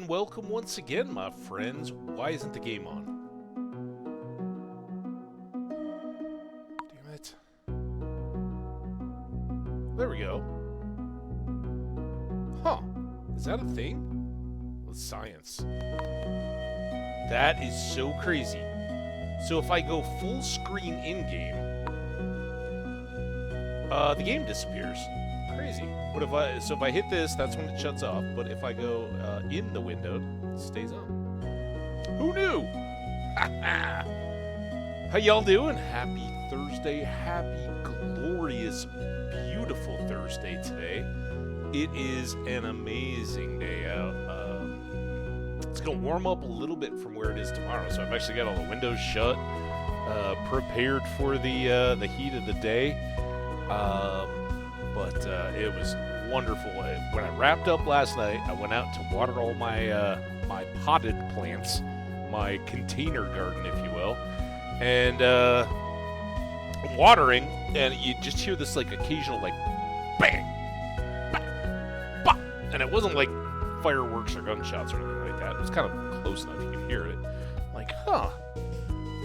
and welcome once again, my friends. Why isn't the game on? Damn it. There we go. Huh. Is that a thing? With science. That is so crazy. So if I go full screen in-game, the game disappears. Crazy. But if I hit this, that's when it shuts off. But if I go in the window, it stays on. Who knew? How y'all doing? Happy Thursday. Happy, glorious, beautiful Thursday today. It is an amazing day out. It's going to warm up a little bit from where it is tomorrow. So I've actually got all the windows shut, prepared for the heat of the day. But it was wonderful. When I wrapped up last night, I went out to water all my my potted plants, my container garden, if you will, and watering, and you just hear this like occasional like bang, bang, bang, and it wasn't like fireworks or gunshots or anything like that. It was kind of close enough you could hear it. Like, huh?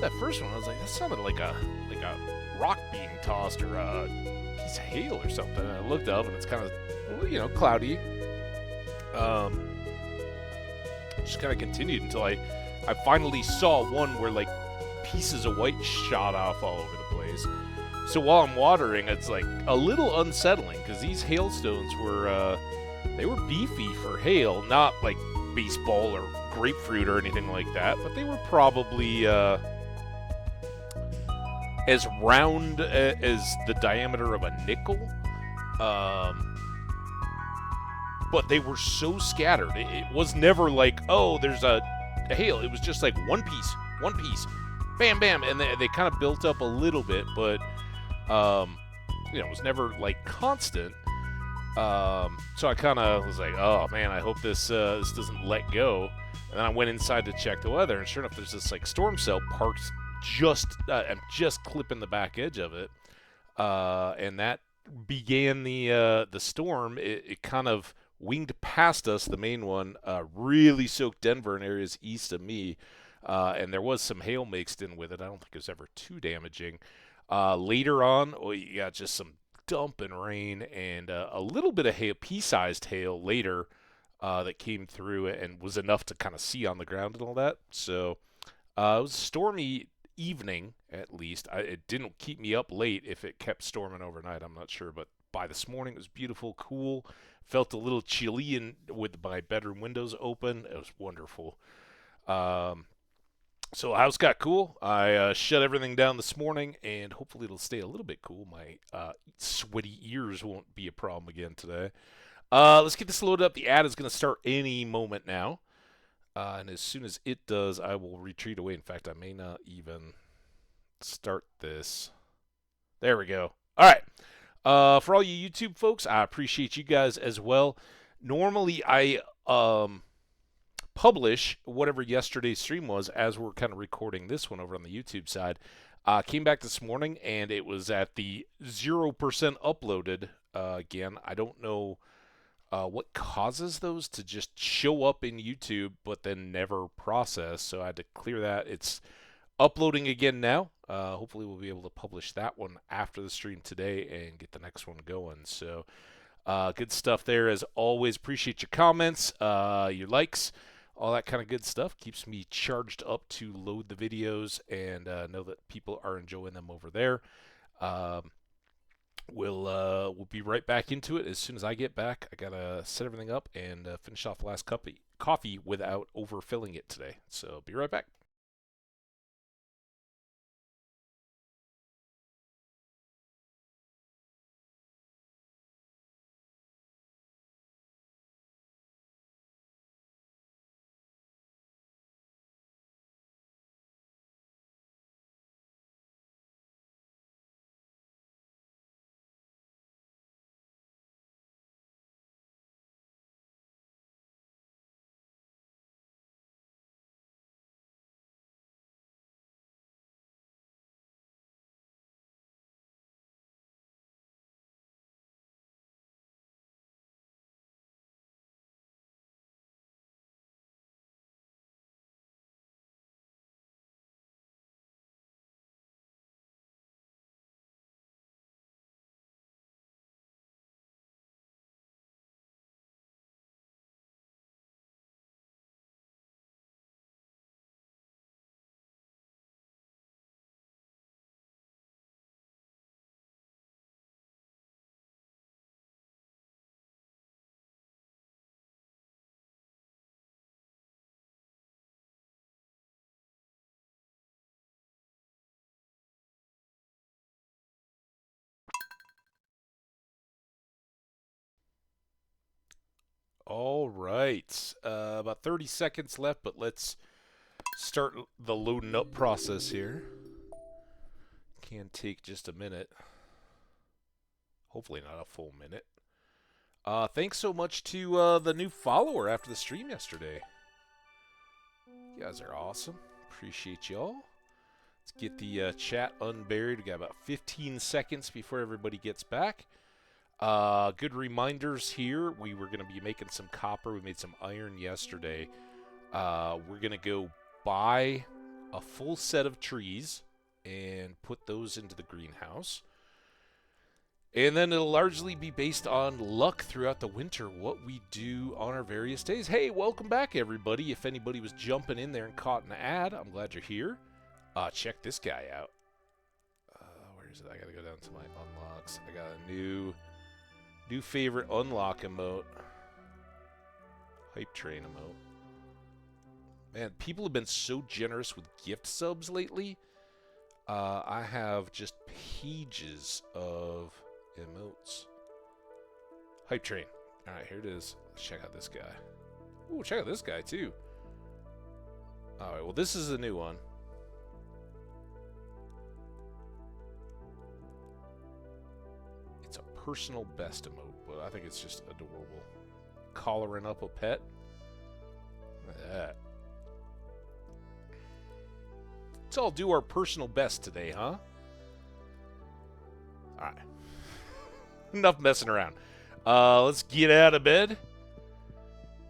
That first one, I was like, that sounded like a rock being tossed or a piece of hail or something. And I looked up, and it's kind of, cloudy. Just kind of continued until I finally saw one where like pieces of white shot off all over the place. So while I'm watering, it's like a little unsettling because these hailstones were they were beefy for hail, not like baseball or grapefruit or anything like that, but they were probably as round as the diameter of a nickel. But they were so scattered. It was never like, oh, there's a hail. It was just like one piece, bam, bam, and they kind of built up a little bit, but it was never like constant. So I kind of was like, oh man, I hope this doesn't let go. And then I went inside to check the weather, and sure enough, there's this like storm cell parked I'm just clipping the back edge of it, and that began the storm. It kind of winged past us, the main one, really soaked Denver and areas east of me, and there was some hail mixed in with it. I don't think it was ever too damaging. Later on, you got just some dumping rain and a little bit of hail, pea-sized hail later that came through and was enough to kind of see on the ground and all that. So it was a stormy evening, at least. It didn't keep me up late if it kept storming overnight. I'm not sure, but by this morning it was beautiful, cool. Felt a little chilly with my bedroom windows open. It was wonderful. So the house got cool. I shut everything down this morning, and hopefully it'll stay a little bit cool. My sweaty ears won't be a problem again today. Let's get this loaded up. The ad is going to start any moment now. And as soon as it does, I will retreat away. In fact, I may not even start this. There we go. All right. For all you YouTube folks, I appreciate you guys as well. Normally, I publish whatever yesterday's stream was as we're kind of recording this one over on the YouTube side. Came back this morning, and it was at the 0% uploaded again. I don't know what causes those to just show up in YouTube but then never process, so I had to clear that. It's uploading again now. Hopefully we'll be able to publish that one after the stream today and get the next one going. So good stuff there as always. Appreciate your comments, your likes, all that kind of good stuff. Keeps me charged up to load the videos and know that people are enjoying them over there. We'll be right back into it as soon as I get back. I gotta set everything up and finish off the last coffee without overfilling it today. So be right back. All right. About 30 seconds left, but let's start the loading up process here. Can take just a minute. Hopefully not a full minute. Thanks so much to the new follower after the stream yesterday. You guys are awesome. Appreciate y'all. Let's get the chat unburied. We got about 15 seconds before everybody gets back. Good reminders here. We were going to be making some copper. We made some iron yesterday. We're going to go buy a full set of trees and put those into the greenhouse. And then it'll largely be based on luck throughout the winter, what we do on our various days. Hey, welcome back, everybody. If anybody was jumping in there and caught an ad, I'm glad you're here. Check this guy out. Where is it? I got to go down to my unlocks. I got a new favorite unlock emote. Hype train emote. Man, people have been so generous with gift subs lately. I have just pages of emotes. Hype train. Alright, here it is. Let's check out this guy. Ooh, check out this guy too. Alright, well this is a new one. It's a personal best emote, but I think it's just adorable. Collaring up a pet. Look at that. Let's all do our personal best today, huh? Alright. Enough messing around. Let's get out of bed.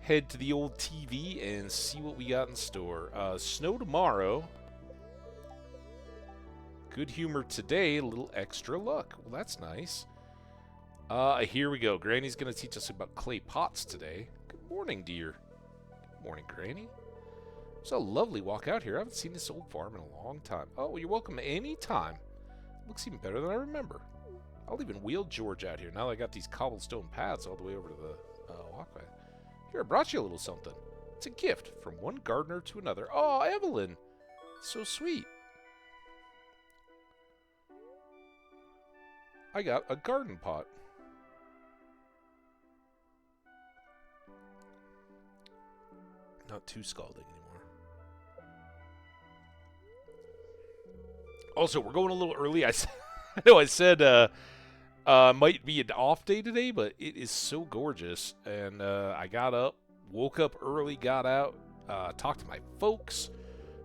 Head to the old TV and see what we got in store. Snow tomorrow. Good humor today. A little extra luck. Well, that's nice. Here we go. Granny's going to teach us about clay pots today. Good morning, dear. Good morning, Granny. It's a lovely walk out here. I haven't seen this old farm in a long time. Oh, you're welcome any time. Looks even better than I remember. I'll even wheel George out here now that I got these cobblestone paths all the way over to the walkway. Here, I brought you a little something. It's a gift from one gardener to another. Oh, Evelyn. So sweet. I got a garden pot. Not too scalding anymore. Also, we're going a little early. I know I said might be an off day today, but it is so gorgeous. And I got up, woke up early, got out, talked to my folks,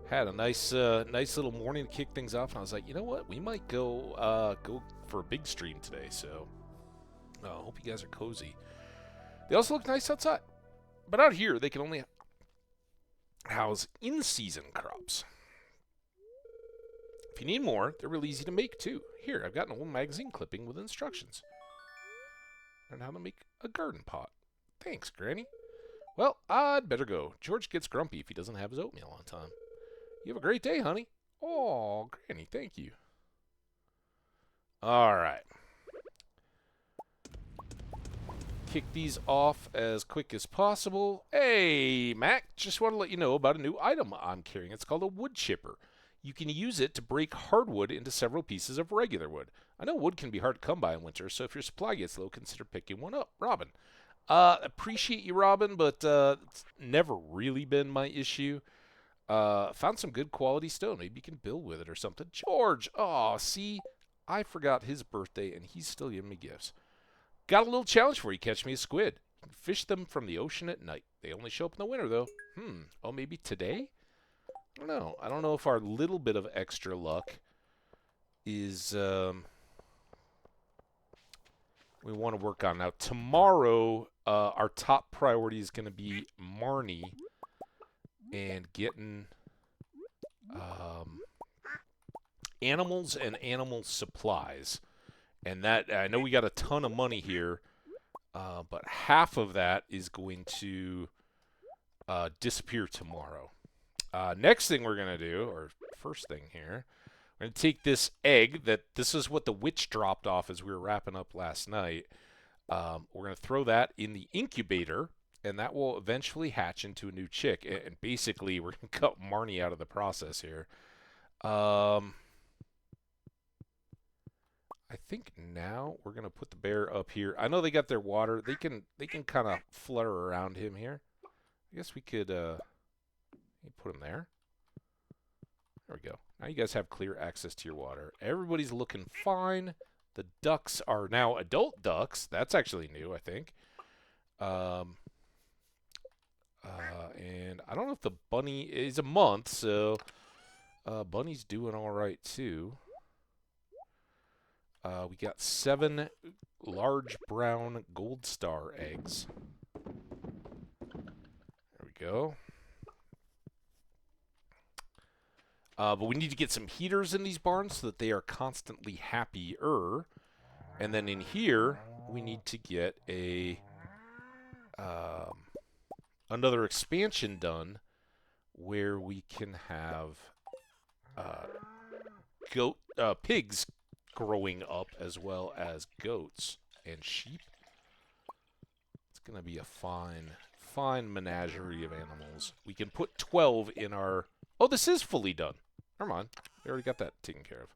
had a nice little morning to kick things off. And I was like, you know what? We might go for a big stream today. So I hope you guys are cozy. They also look nice outside. But out here, they can only house in-season crops. If you need more, they're really easy to make, too. Here, I've got an old magazine clipping with instructions on how to make a garden pot. Thanks, Granny. Well, I'd better go. George gets grumpy if he doesn't have his oatmeal on time. You have a great day, honey. Oh, Granny, thank you. All right. Kick these off as quick as possible. Hey, Mack, just want to let you know about a new item I'm carrying. It's called a wood chipper. You can use it to break hardwood into several pieces of regular wood. I know wood can be hard to come by in winter, so if your supply gets low, consider picking one up. Robin. Appreciate you, Robin, but it's never really been my issue. Found some good quality stone. Maybe you can build with it or something. George! Oh, see? I forgot his birthday, and he's still giving me gifts. Got a little challenge for you. Catch me a squid. You can fish them from the ocean at night. They only show up in the winter, though. Oh, maybe today? I don't know. I don't know if our little bit of extra luck is we want to work on. Now, tomorrow, our top priority is going to be Marnie and getting animals and animal supplies. And that, I know we got a ton of money here, but half of that is going to disappear tomorrow. Next thing we're going to do, or first thing here, we're going to take this egg this is what the witch dropped off as we were wrapping up last night. We're going to throw that in the incubator, and that will eventually hatch into a new chick. And basically, we're going to cut Marnie out of the process here. I I think now we're gonna put the bear up here. I know they got their water. They can kind of flutter around him here. I guess we could put him there. There we go. Now you guys have clear access to your water. Everybody's looking fine. The ducks are now adult ducks. That's actually new, I think. And I don't know if the bunny is a month, so bunny's doing all right too. We got 7 large brown gold star eggs. There we go. But we need to get some heaters in these barns so that they are constantly happier. And then in here, we need to get a another expansion done where we can have pigs growing up as well as goats and sheep. It's going to be a fine menagerie of animals. We can put 12 in our... Oh, this is fully done. Never mind. We already got that taken care of.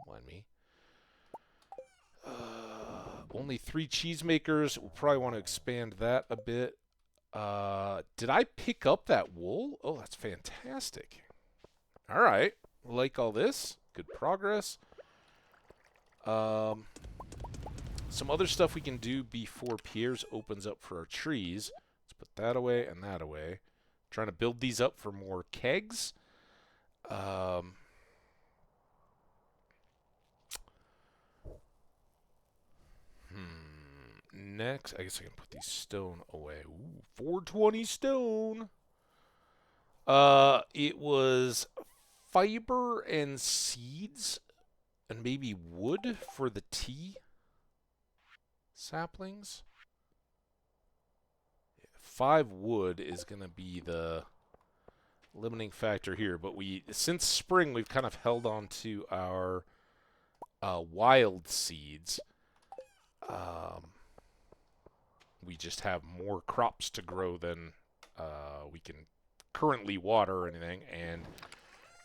Don't mind me. Only 3 cheesemakers. We'll probably want to expand that a bit. Did I pick up that wool? Oh, that's fantastic. All right. Like all this. Good progress. Some other stuff we can do before Pierre's opens up for our trees. Let's put that away and that away. Trying to build these up for more kegs. Next, I guess I can put these stone away. Ooh, 420 stone. It was fiber and seeds and maybe wood for the tea saplings. 5 wood is going to be the limiting factor here, but since spring we've kind of held on to our wild seeds. We just have more crops to grow than we can currently water or anything, and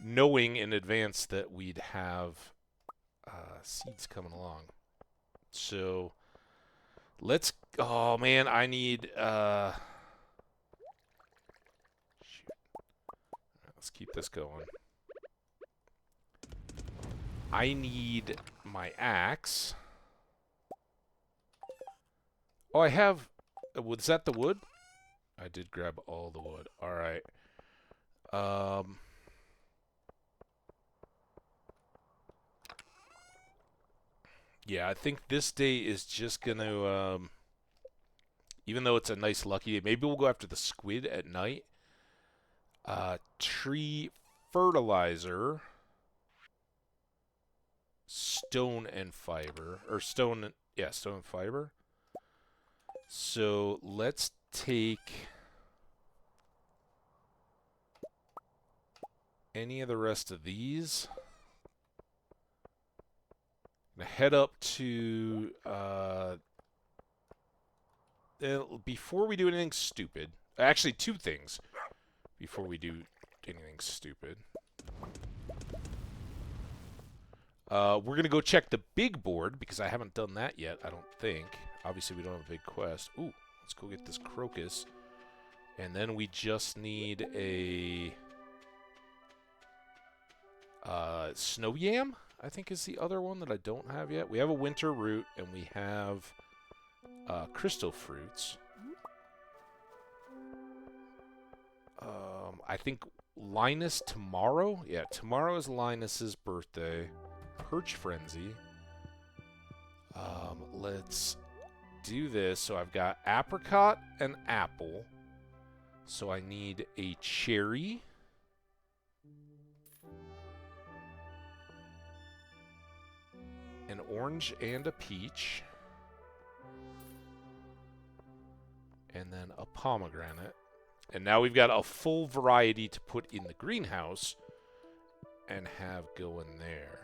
knowing in advance that we'd have seeds coming along. So let's... Oh, man, I need... Shoot. Let's keep this going. I need my axe. Oh, I have... Was that the wood? I did grab all the wood. All right. Yeah, I think this day is just going to... even though it's a nice lucky day, maybe we'll go after the squid at night. Tree fertilizer. Stone and fiber. Or stone... Yeah, stone and fiber. So let's take any of the rest of these. I'm gonna head up to before we do anything stupid. Actually, 2 things before we do anything stupid. We're gonna go check the big board because I haven't done that yet. I don't think. Obviously, we don't have a big quest. Ooh, let's go get this crocus. And then we just need a... snow yam, I think is the other one that I don't have yet. We have a winter root, and we have crystal fruits. I think Linus tomorrow? Yeah, tomorrow is Linus's birthday. Perch Frenzy. Let's... do this. So I've got apricot and apple. So I need a cherry. An orange and a peach. And then a pomegranate. And now we've got a full variety to put in the greenhouse and have going there.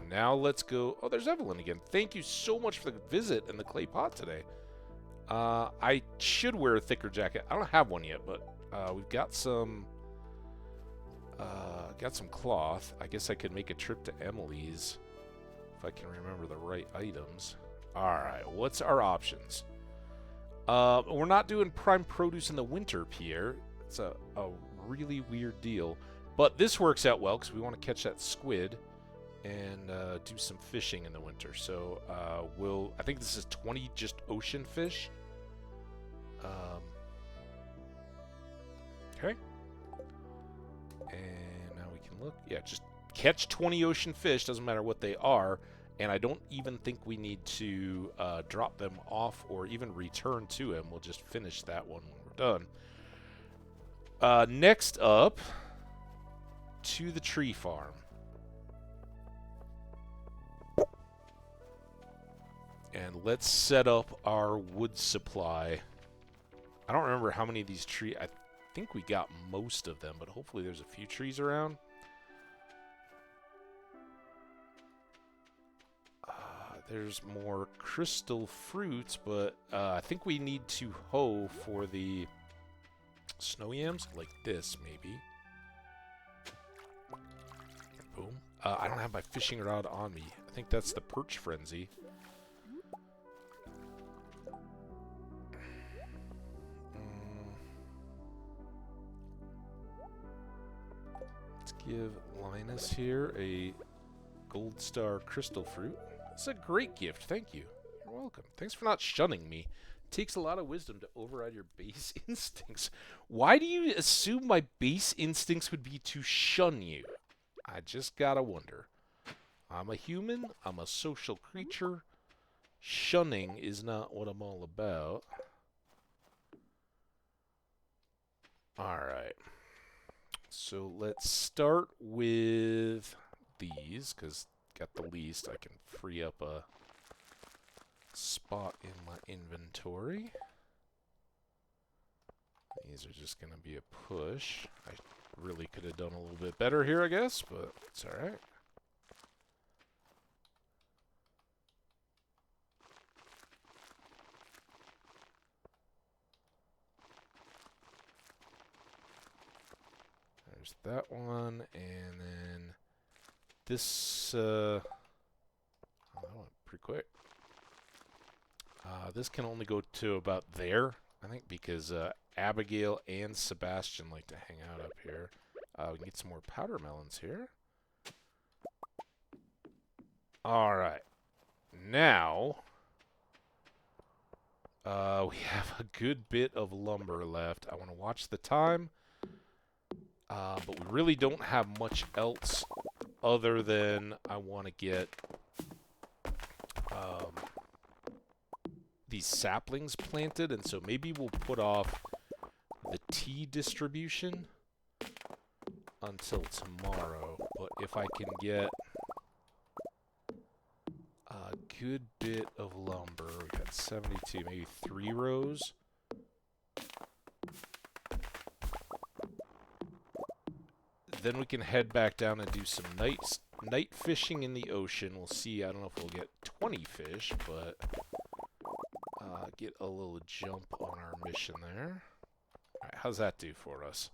Now let's go... Oh, there's Evelyn again. Thank you so much for the visit and the clay pot today. I should wear a thicker jacket. I don't have one yet, but we've got some cloth. I guess I could make a trip to Emily's if I can remember the right items. Alright, what's our options? We're not doing prime produce in the winter, Pierre. It's a really weird deal. But this works out well, because we want to catch that squid and do some fishing in the winter. So, I think this is 20 just ocean fish. Okay. And now we can look. Yeah, just catch 20 ocean fish, doesn't matter what they are. And I don't even think we need to drop them off or even return to him. We'll just finish that one when we're done. Next up, to the tree farm. And let's set up our wood supply. I don't remember how many of these trees. I think we got most of them, but hopefully there's a few trees around. There's more crystal fruits, but I think we need to hoe for the snow yams, like this, maybe. Boom. I don't have my fishing rod on me. I think that's the perch frenzy. Let's give Linus here a gold star crystal fruit. It's a great gift. Thank you. You're welcome. Thanks for not shunning me. It takes a lot of wisdom to override your base instincts. Why do you assume my base instincts would be to shun you? I just gotta wonder. I'm a human. I'm a social creature. Shunning is not what I'm all about. Alright. So let's start with these, because got the least. I can free up a spot in my inventory. These are just going to be a push. I really could have done a little bit better here, I guess, but it's alright. There's that one, and then this, that went pretty quick. This can only go to about there, I think, because Abigail and Sebastian like to hang out up here. We can get some more powder melons here. Alright. Now, we have a good bit of lumber left. I want to watch the time. But we really don't have much else other than I want to get these saplings planted, and so maybe we'll put off the tea distribution until tomorrow. But if I can get a good bit of lumber, we got 72, maybe 3 rows. Then we can head back down and do some night fishing in the ocean. We'll see. I don't know if we'll get 20 fish, but get a little jump on our mission there. All right, how's that do for us?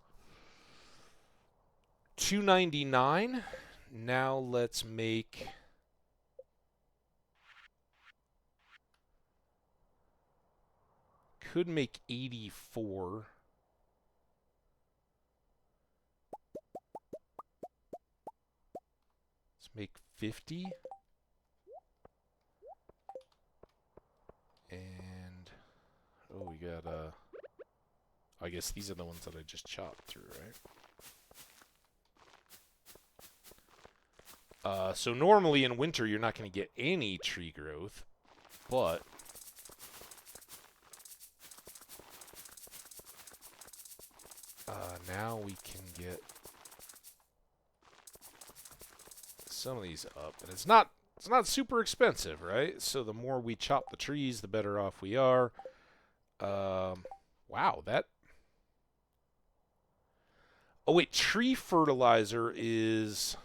299. Now let's make... Could make 84. Make 50. And oh, we got I guess these are the ones that I just chopped through, right? So normally in winter you're not going to get any tree growth, but now we can get some of these up, and it's not super expensive, right? So the more we chop the trees, the better off we are. Wow, that... Oh wait, tree fertilizer is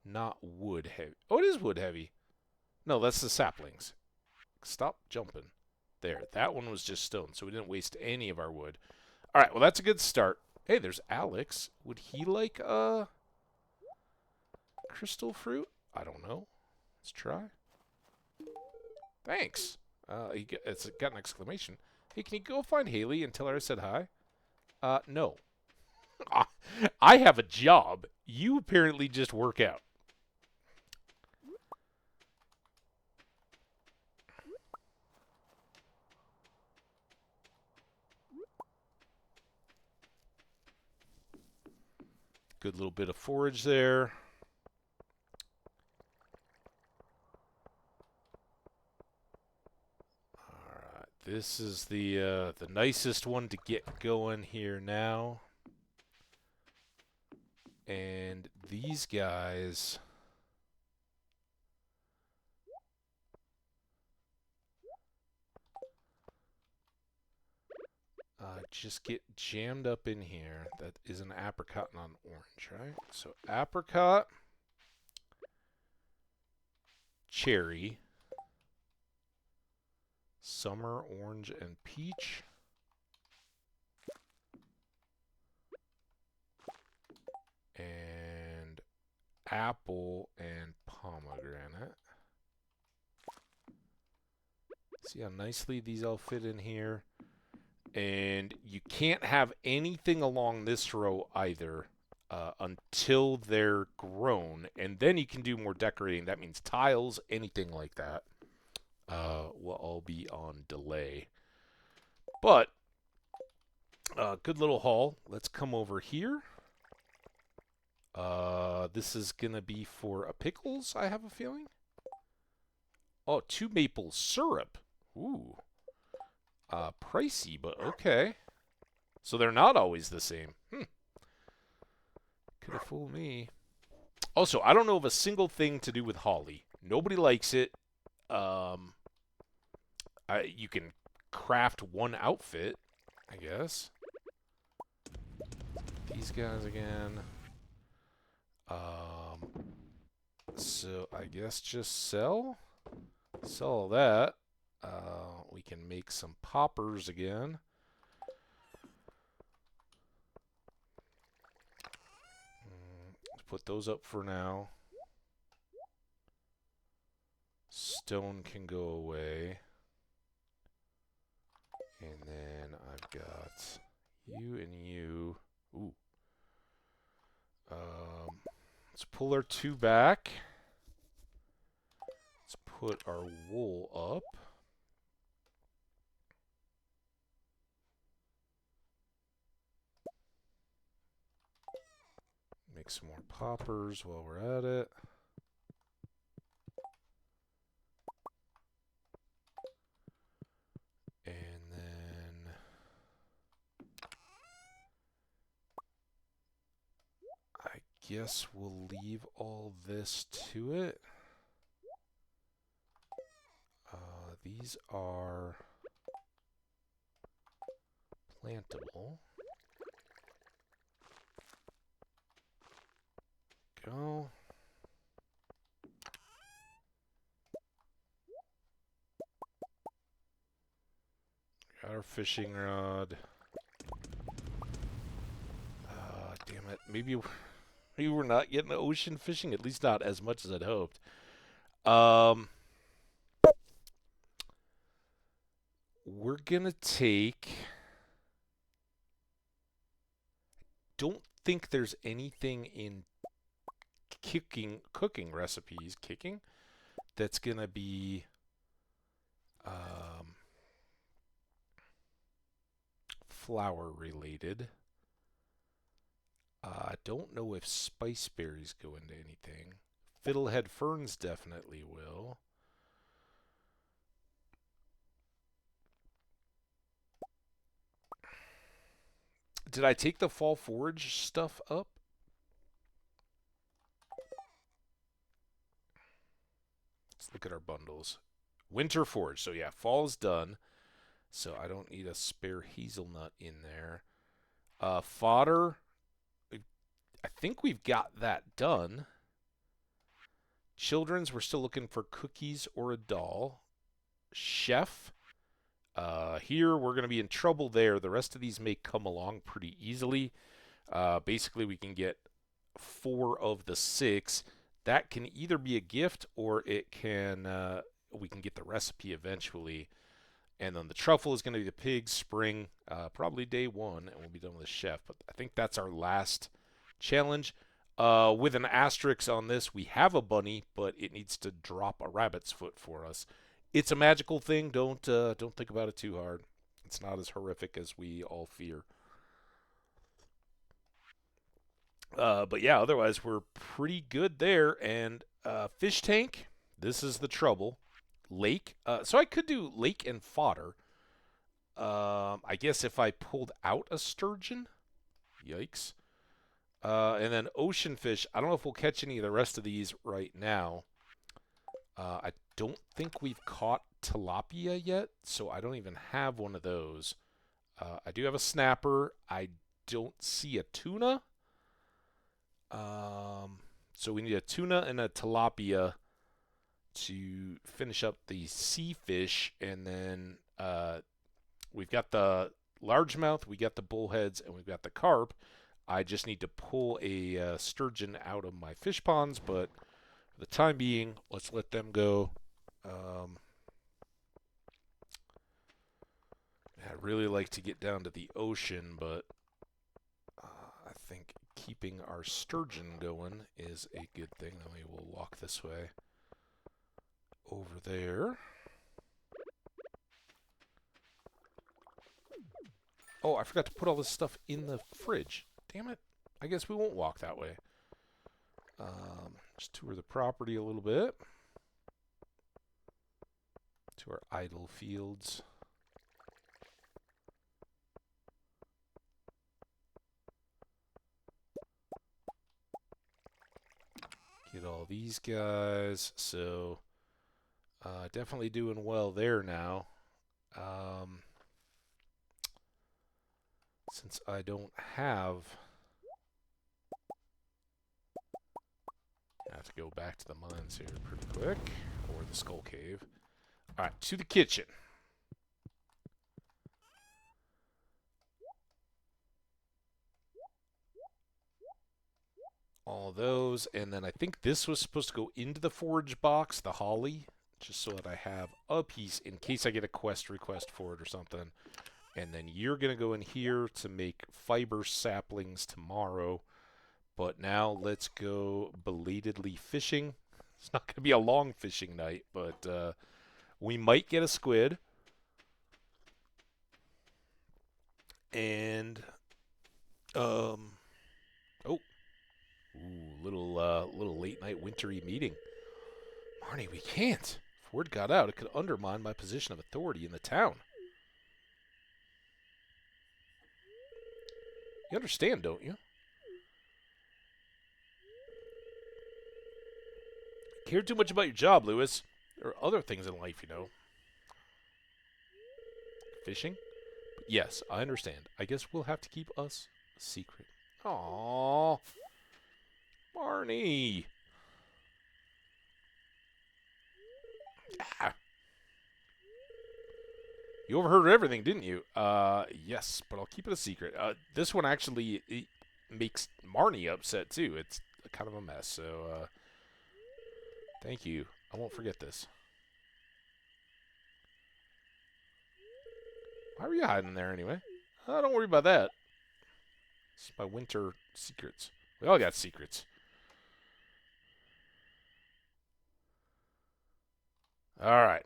not wood heavy. Oh, it is wood heavy. No, that's the saplings. Stop jumping. There, that one was just stone, so we didn't waste any of our wood. All right, well that's a good start. Hey, there's Alex. Would he like crystal fruit? I don't know. Let's try. Thanks. It's got an exclamation. Hey, can you go find Haley and tell her I said hi? No. I have a job. You apparently just work out. Good little bit of forage there. Alright, this is the nicest one to get going here now. And these guys... just get jammed up in here. That is an apricot and an orange, right? So apricot, cherry, summer, orange, and peach. And apple and pomegranate. See how nicely these all fit in here? And you can't have anything along this row either until they're grown. And then you can do more decorating. That means tiles, anything like that will all be on delay. But, good little haul. Let's come over here. This is going to be for a pickles, I have a feeling. Oh, 2 maple syrup. Ooh. Pricey, but okay. So they're not always the same. Could have fooled me. Also, I don't know of a single thing to do with holly. Nobody likes it. You can craft one outfit, I guess. These guys again. So I guess just sell all that. We can make some poppers again. Put those up for now. Stone can go away. And then I've got you and you. Ooh. Let's pull our 2 back. Let's put our wool up. Make some more poppers while we're at it. And then I guess we'll leave all this to it. These are plantable. Go. Got our fishing rod. Damn it. Maybe we're not getting ocean fishing, at least not as much as I'd hoped. We're gonna take... Don't think there's anything in cooking recipes, that's gonna be flour related. I don't know if spice berries go into anything. Fiddlehead ferns definitely will. Did I take the fall forage stuff up? Let's look at our bundles. Winter forage. So yeah, fall's done. So I don't need a spare hazelnut in there. Fodder. I think we've got that done. Children's, we're still looking for cookies or a doll. Chef. Here, we're going to be in trouble there. The rest of these may come along pretty easily. Basically, we can get 4 of the 6. That can either be a gift or it can, we can get the recipe eventually. And then the truffle is going to be the pig spring, probably day 1, and we'll be done with the chef. But I think that's our last challenge. With an asterisk on this, we have a bunny, but it needs to drop a rabbit's foot for us. It's a magical thing. Don't think about it too hard. It's not as horrific as we all fear. But yeah, otherwise we're pretty good there. And fish tank, this is the trouble. Lake. So I could do lake and fodder. I guess if I pulled out a sturgeon. Yikes. And then ocean fish. I don't know if we'll catch any of the rest of these right now. I don't think we've caught tilapia yet, so I don't even have one of those. I do have a snapper. I don't see a tuna. So we need a tuna and a tilapia to finish up the sea fish, and then we've got the largemouth, we got the bullheads, and we've got the carp. I just need to pull a sturgeon out of my fish ponds, but for the time being, let's let them go. I'd really like to get down to the ocean, but I think keeping our sturgeon going is a good thing. Then we will walk this way over there. Oh, I forgot to put all this stuff in the fridge. Damn it. I guess we won't walk that way. Just tour the property a little bit. To our idle fields. Get all these guys. So, definitely doing well there now. Since I don't have... I have to go back to the mines here pretty quick. Or the skull cave. Alright, to the kitchen. All those, and then I think this was supposed to go into the forage box, the holly, just so that I have a piece in case I get a quest request for it or something. And then you're going to go in here to make fiber saplings tomorrow. But now let's go belatedly fishing. It's not going to be a long fishing night, but we might get a squid. And, oh. Ooh, little late night wintry meeting. Marnie, we can't. If word got out, it could undermine my position of authority in the town. You understand, don't you? Care too much about your job, Lewis. There are other things in life, you know. Fishing? Yes, I understand. I guess we'll have to keep us a secret. Aww. Barney. Ah. You overheard everything, didn't you? Yes, but I'll keep it a secret. This one actually it makes Marnie upset, too. It's kind of a mess, so, thank you. I won't forget this. Why were you hiding there, anyway? Don't worry about that. It's my winter secrets. We all got secrets. Alright.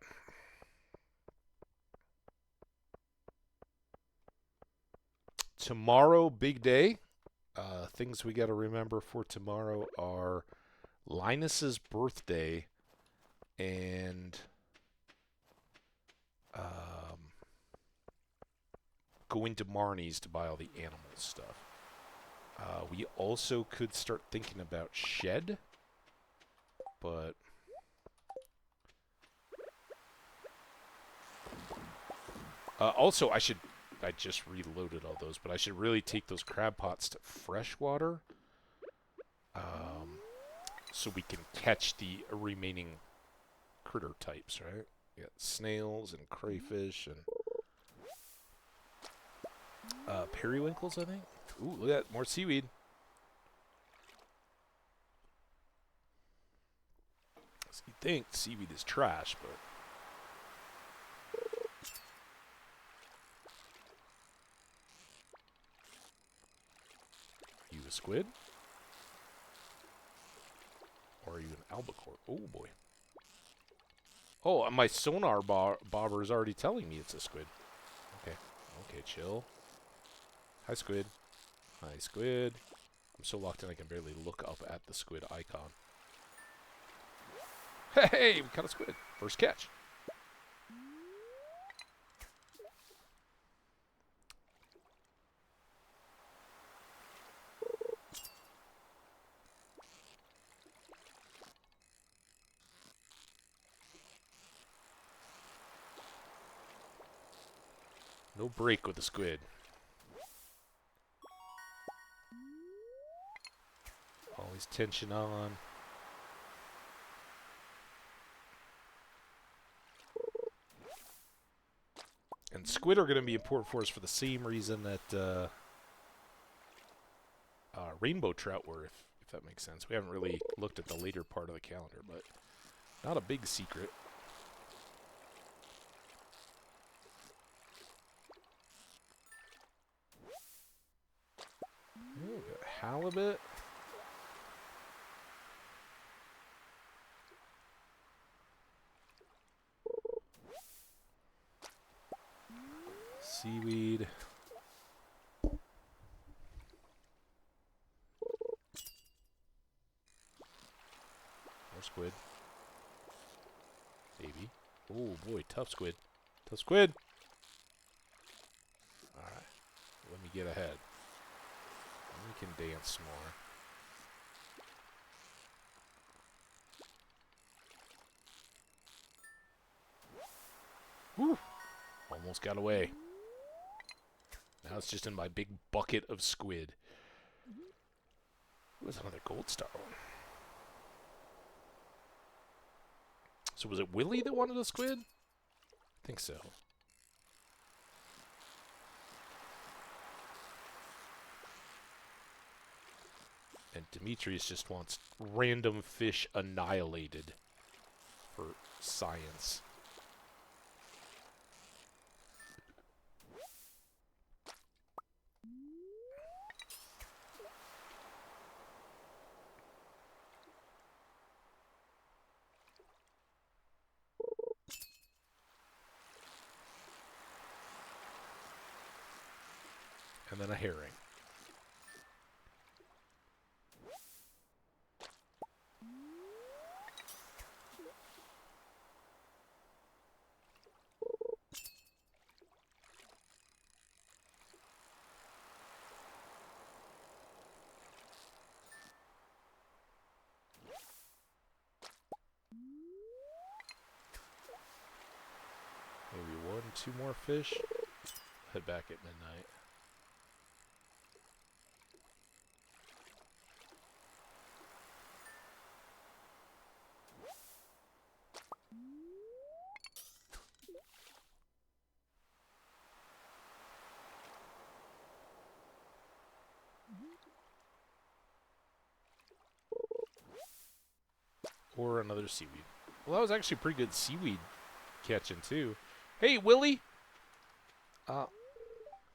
Tomorrow, big day. Things we got to remember for tomorrow are Linus's birthday and going to Marnie's to buy all the animal stuff. We also could start thinking about shed, but also I just reloaded all those, but I should really take those crab pots to freshwater so we can catch the remaining critter types, right? We got snails and crayfish and periwinkles, I think. Ooh, look at that, more seaweed. So you think seaweed is trash, but a squid? Or are you an albacore? Oh, boy. Oh, my sonar bobber is already telling me it's a squid. Okay. Okay, chill. Hi, squid. Hi, squid. I'm so locked in I can barely look up at the squid icon. Hey, we caught a squid. First catch. No break with the squid. Always tension on. And squid are going to be important for us for the same reason that rainbow trout were, if that makes sense. We haven't really looked at the later part of the calendar, but not a big secret. Ooh, got halibut. Seaweed. More squid. Baby. Oh boy, tough squid. Tough squid! Alright. Let me get ahead. We can dance more. Woo! Almost got away. Now it's just in my big bucket of squid. There's another gold star one. So was it Willie that wanted a squid? I think so. And Demetrius just wants random fish annihilated for science. And then a herring. Maybe 1, 2 more fish. Head back at midnight. Or another seaweed. Well, that was actually pretty good seaweed catching, too. Hey, Willie!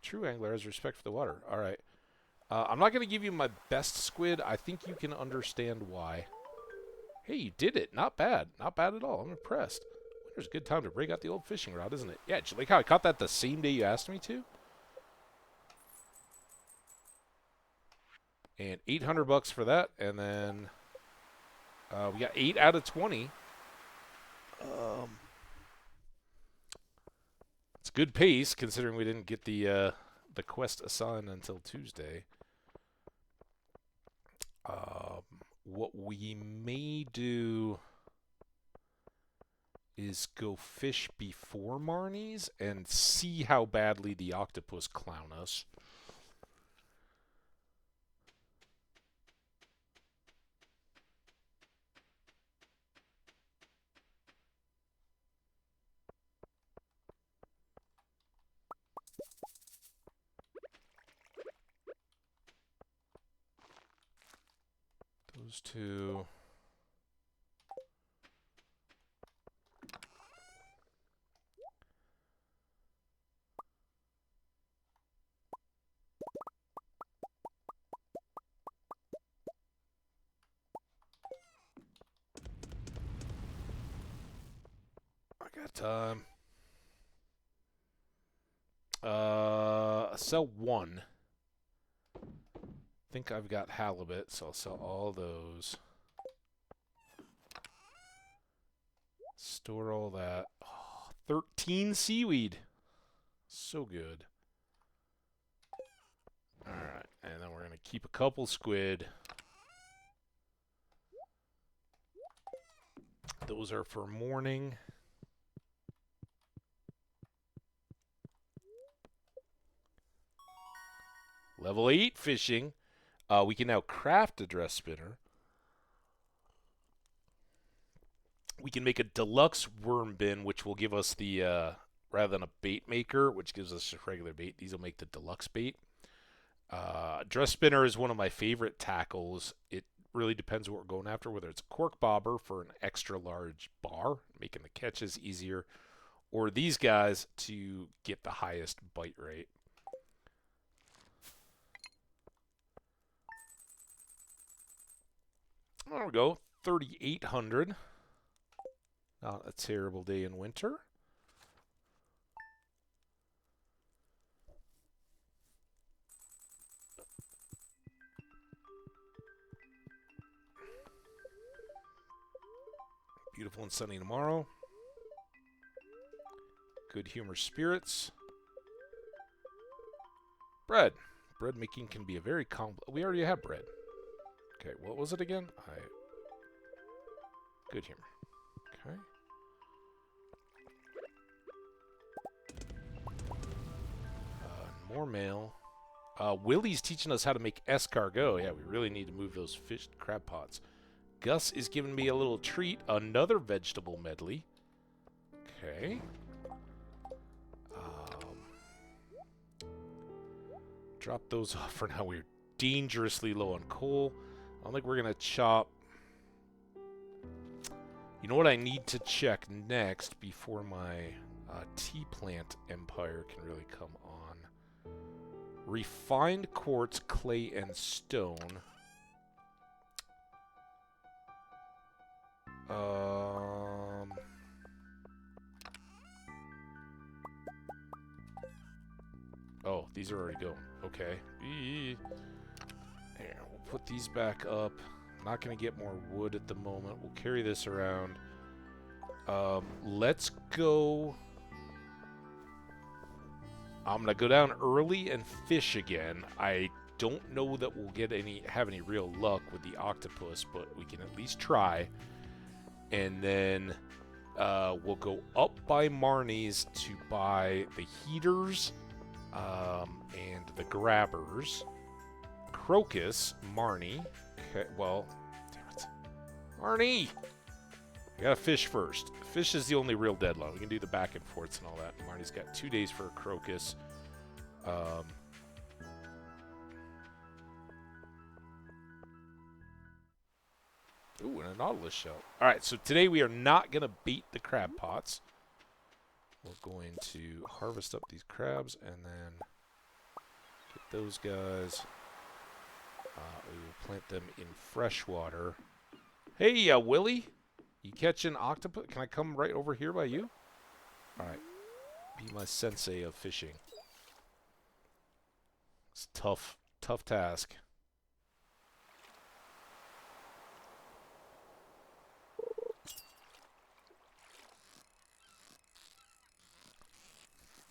True angler has respect for the water. Alright. I'm not going to give you my best squid. I think you can understand why. Hey, you did it. Not bad. Not bad at all. I'm impressed. Winter's a good time to break out the old fishing rod, isn't it? Yeah, did you like how I caught that the same day you asked me to? And 800 bucks for that. And then we got 8 out of 20. It's good pace considering we didn't get the quest assigned until Tuesday. What we may do is go fish before Marnie's and see how badly the octopus clown us. Those two. time. Sell one. I think I've got halibut, so I'll sell all those. Store all that. Oh, 13 seaweed. So good. Alright, and then we're going to keep a couple squid. Those are for morning. Level 8 fishing. We can now craft a dress spinner. We can make a deluxe worm bin, which will give us the, rather than a bait maker, which gives us just regular bait, these will make the deluxe bait. Dress spinner is one of my favorite tackles. It really depends what we're going after, whether it's a cork bobber for an extra large bar, making the catches easier, or these guys to get the highest bite rate. There we go, 3,800. Not a terrible day in winter. Beautiful and sunny tomorrow. Good humor spirits. Bread. Bread making can be a very complex. We already have bread. Okay, what was it again? Good humor. Okay. More mail. Willie's teaching us how to make escargot. Yeah, we really need to move those fish crab pots. Gus is giving me a little treat. Another vegetable medley. Okay. Drop those off for now. We're dangerously low on coal. I don't think we're going to chop. You know what I need to check next before my tea plant empire can really come on? Refined quartz, clay, and stone. Oh, these are already going. Okay. There, we'll put these back up. I'm not going to get more wood at the moment. We'll carry this around. Let's go. I'm going to go down early and fish again. I don't know that we'll have any real luck with the octopus, but we can at least try. And then we'll go up by Marnie's to buy the heaters and the grabbers. Crocus, Marnie. Okay, well, damn it. Marnie! We gotta fish first. Fish is the only real deadline. We can do the back and forths and all that. Marnie's got 2 days for a crocus. Ooh, and a nautilus shell. Alright, so today we are not going to bait the crab pots. We're going to harvest up these crabs and then get those guys. We will plant them in fresh water. Hey, Willie! You catching octopus? Can I come right over here by you? Alright. Be my sensei of fishing. It's a tough task.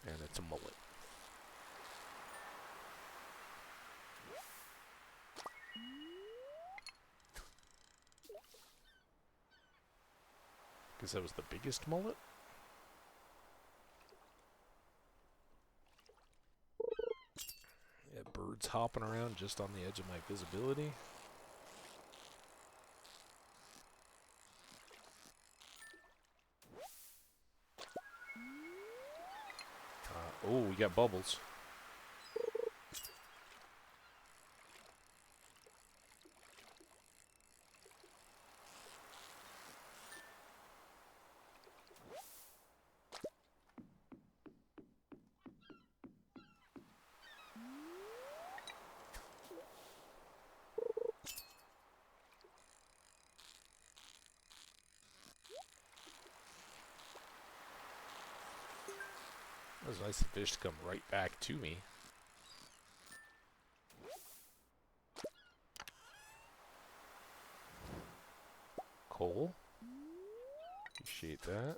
And it's a mullet. Guess that was the biggest mullet? Yeah, birds hopping around just on the edge of my visibility. Oh, we got bubbles. was nice of fish to come right back to me. Coal. Appreciate that.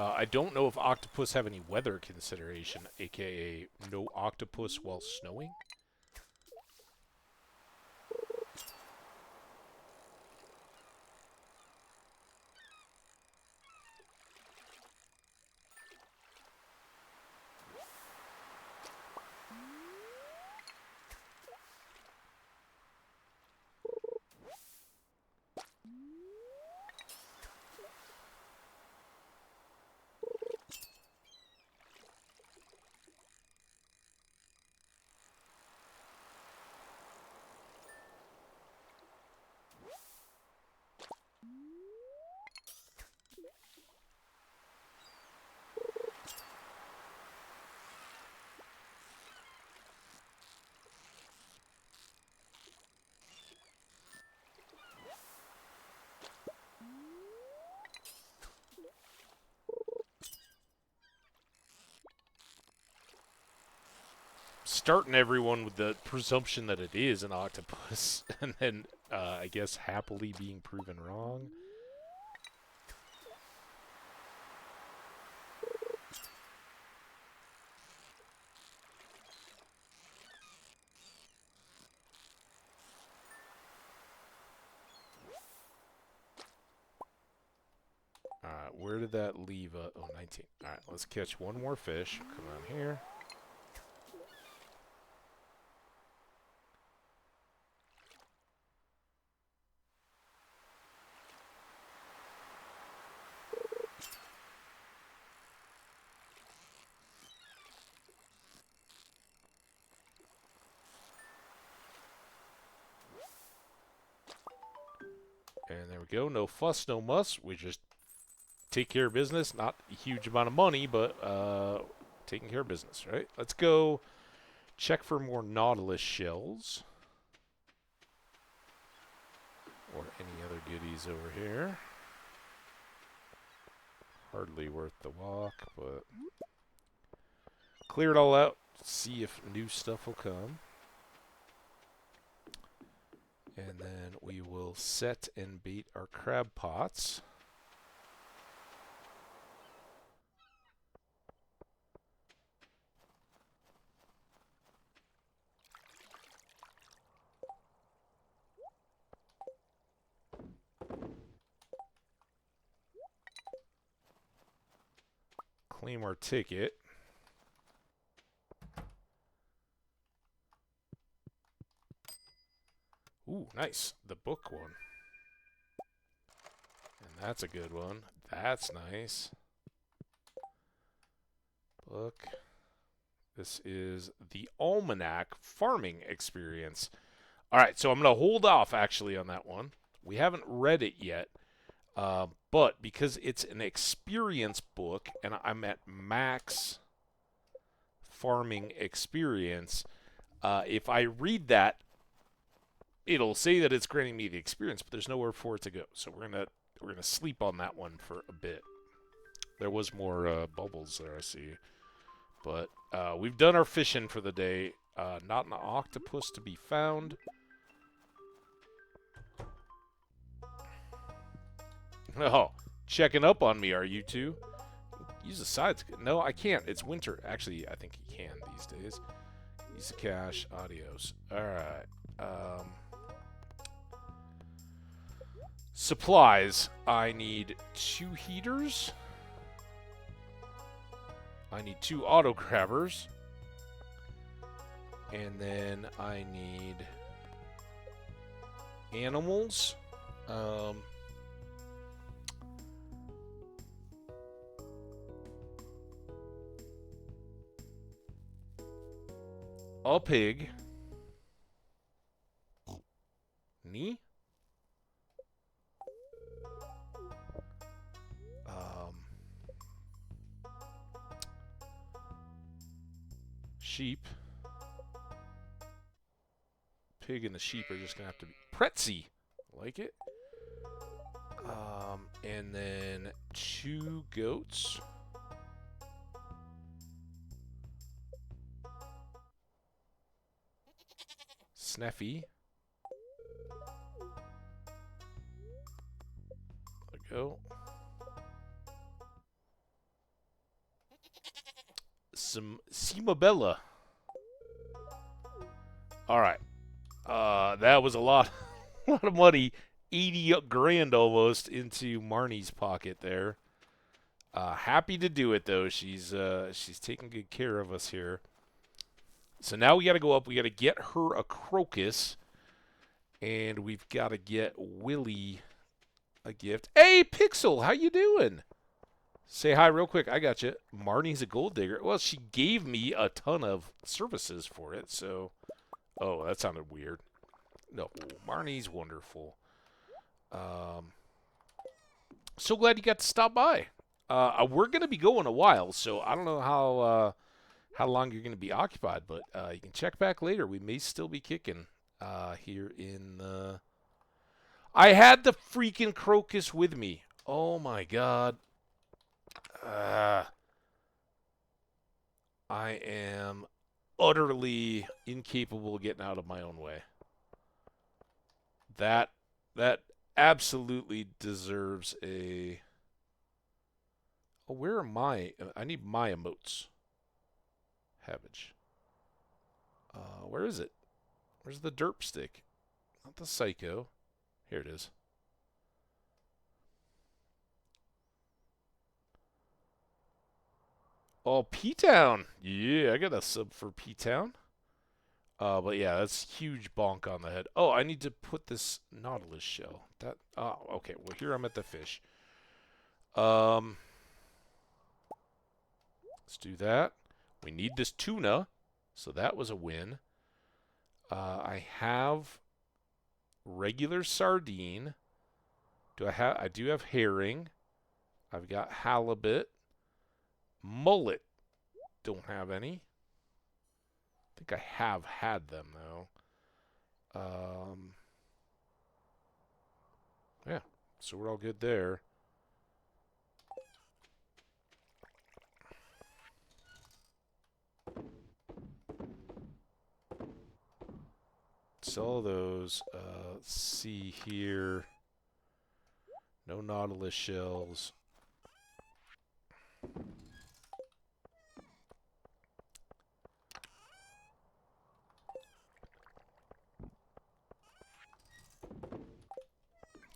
I don't know if octopus have any weather consideration, aka no octopus while snowing. Starting everyone with the presumption that it is an octopus, and then, I guess, happily being proven wrong. Alright, where did that leave? Oh, 19. Alright, let's catch one more fish. Come on here. And there we go. No fuss, no muss. We just take care of business. Not a huge amount of money, but taking care of business, right? Let's go check for more nautilus shells. Or any other goodies over here. Hardly worth the walk, but clear it all out. See if new stuff will come. And then we will set and bait our crab pots. Claim our ticket. Ooh, nice. The book one. And that's a good one. That's nice. Book. This is the Almanac Farming Experience. Alright, so I'm going to hold off actually on that one. We haven't read it yet. But because it's an experience book and I'm at max farming experience, if I read that, it'll say that it's granting me the experience, but there's nowhere for it to go. So we're gonna sleep on that one for a bit. There was more bubbles there, I see. But we've done our fishing for the day. Not an octopus to be found. Oh, checking up on me, are you two? Use the sides. No, I can't. It's winter. Actually, I think you can these days. Use the cash. Adios. Alright. Supplies. I need 2 heaters. I need 2 auto grabbers. And then I need animals. A pig. Knee? sheep. Pig and the sheep are just going to have to be... Pretzi! Like it. And then 2 goats. Sneffy. There we go. Some Cimabella. Alright. That was a lot, a lot of money. 80 grand almost into Marnie's pocket there. Happy to do it though. She's taking good care of us here. So now we got to go up. We got to get her a crocus, and we've got to get Willie a gift. Hey, Pixel, how you doing? Say hi real quick. I got you. Marnie's a gold digger. Well, she gave me a ton of services for it, so... Oh, that sounded weird. No, Marnie's wonderful. So glad you got to stop by. We're going to be going a while, so I don't know how long you're going to be occupied, but you can check back later. We may still be kicking here in the... I had the freaking crocus with me. Oh, my God. I am utterly incapable of getting out of my own way. That absolutely deserves a... Oh, where are my... I need my emotes. Hambbage. Where is it? Where's the derp stick? Not the psycho. Here it is. Oh, P-Town. Yeah, I got a sub for P-Town. But yeah, that's huge bonk on the head. Oh, I need to put this Nautilus shell. That. Oh, okay. Well, here I'm at the fish. Let's do that. We need this tuna, so that was a win. I have regular sardine. I do have herring. I've got halibut. Mullet. Don't have any. I think I have had them, though. Yeah, so we're all good there. Sell those. Let's see here. No Nautilus shells.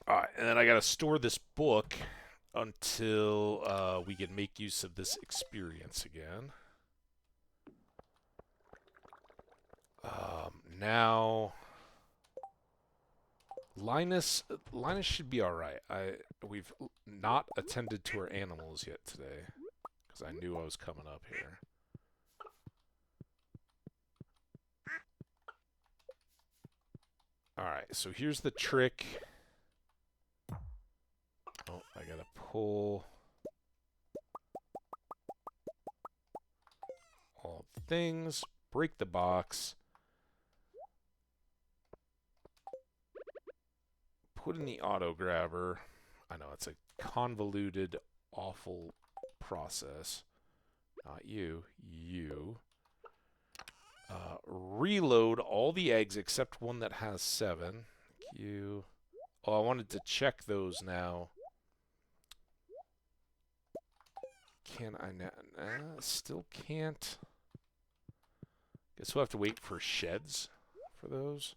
Alright, and then I gotta store this book until we can make use of this experience again. Now, Linus should be alright. We've not attended to our animals yet today, because I knew I was coming up here. Alright, so here's the trick. Oh, I gotta pull all things, break the box, put in the auto grabber. I know it's a convoluted, awful process. Not you, you. Reload all the eggs except one that has 7. Thank you. Oh, I wanted to check those now. Can I now? Still can't. Guess we'll have to wait for sheds for those.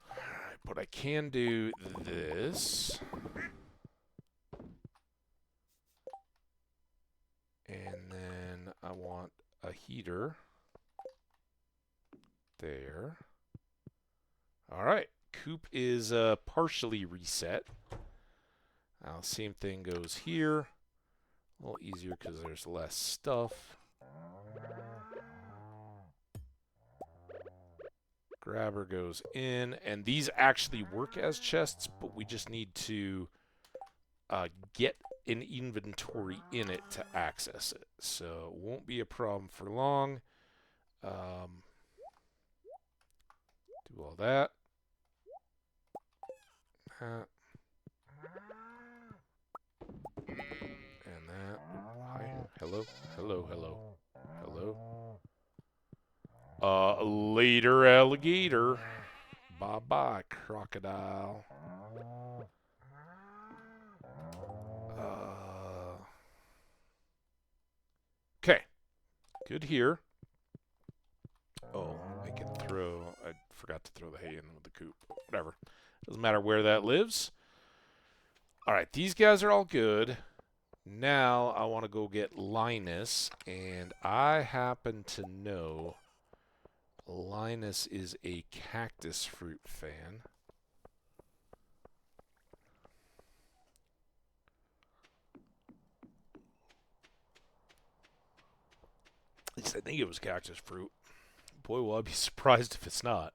Alright, but I can do this. And then I want a heater. There. Alright, coop is partially reset. Now, same thing goes here. A little easier because there's less stuff. Grabber goes in, and these actually work as chests, but we just need to get an inventory in it to access it. So it won't be a problem for long. Do all that. And that. Hi. Hello. Hello. Hello. Hello. Later, alligator. Bye-bye, crocodile. Okay. Good here. Oh, I can throw... I forgot to throw the hay in with the coop. Whatever. Doesn't matter where that lives. Alright, these guys are all good. Now, I want to go get Linus, and I happen to know Linus is a cactus fruit fan. At least I think it was cactus fruit. Boy, will I be surprised if it's not.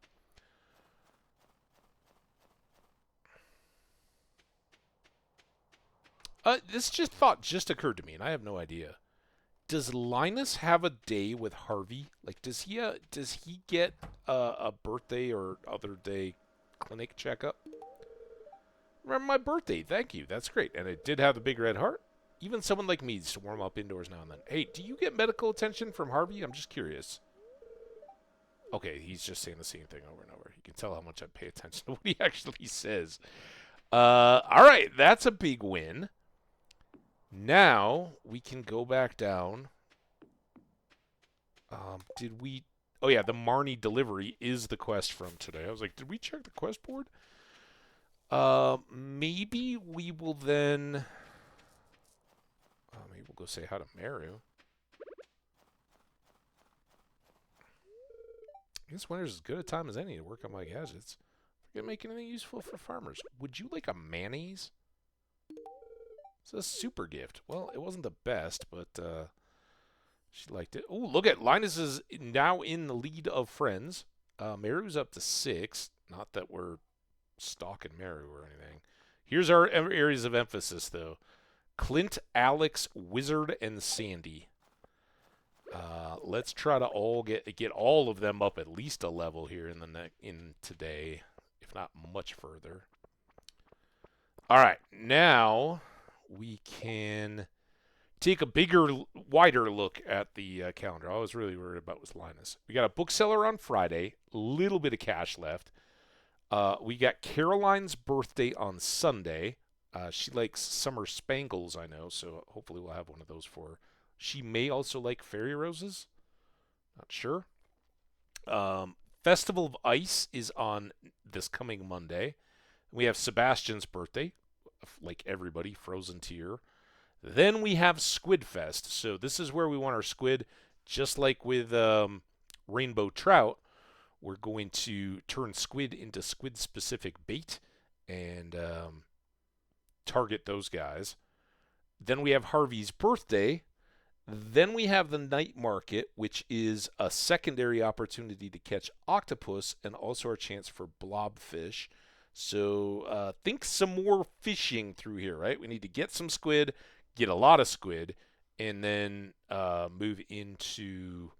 This just occurred to me, and I have no idea. Does Linus have a day with Harvey? Like, does he get a birthday or other day clinic checkup? Remember my birthday? Thank you. That's great. And it did have the big red heart. Even someone like me needs to warm up indoors now and then. Hey, do you get medical attention from Harvey? I'm just curious. Okay, he's just saying the same thing over and over. You can tell how much I pay attention to what he actually says. All right, that's a big win. Now we can go back down. Did we... Oh, yeah, the Marnie delivery is the quest from today. I was like, did we check the quest board? Maybe we will then... maybe we'll go say hi to Meru. I guess winter's as good a time as any to work on my gadgets. Forget making anything useful for farmers. Would you like a mayonnaise? It's a super gift. Well, it wasn't the best, but she liked it. Oh, look at Linus is now in the lead of friends. Meru's up to 6. Not that we're stalking Meru or anything. Here's our areas of emphasis, though. Clint, Alex, Wizard, and Sandy. Let's try to all get all of them up at least a level here in today, if not much further. All right, now we can take a bigger, wider look at the calendar. All I was really worried about was Linus. We got a bookseller on Friday, a little bit of cash left. We got Caroline's birthday on Sunday. She likes summer spangles, I know, so hopefully we'll have one of those for her. She may also like fairy roses. Not sure. Festival of Ice is on this coming Monday. We have Sebastian's birthday, like everybody, Frozen Tear. Then we have Squid Fest. So this is where we want our squid. Just like with Rainbow Trout, we're going to turn squid into squid-specific bait and target those guys. Then we have Harvey's birthday. Then we have the night market, which is a secondary opportunity to catch octopus and also our chance for blobfish. So think some more fishing through here, right? We need to get some squid, get a lot of squid, and then move into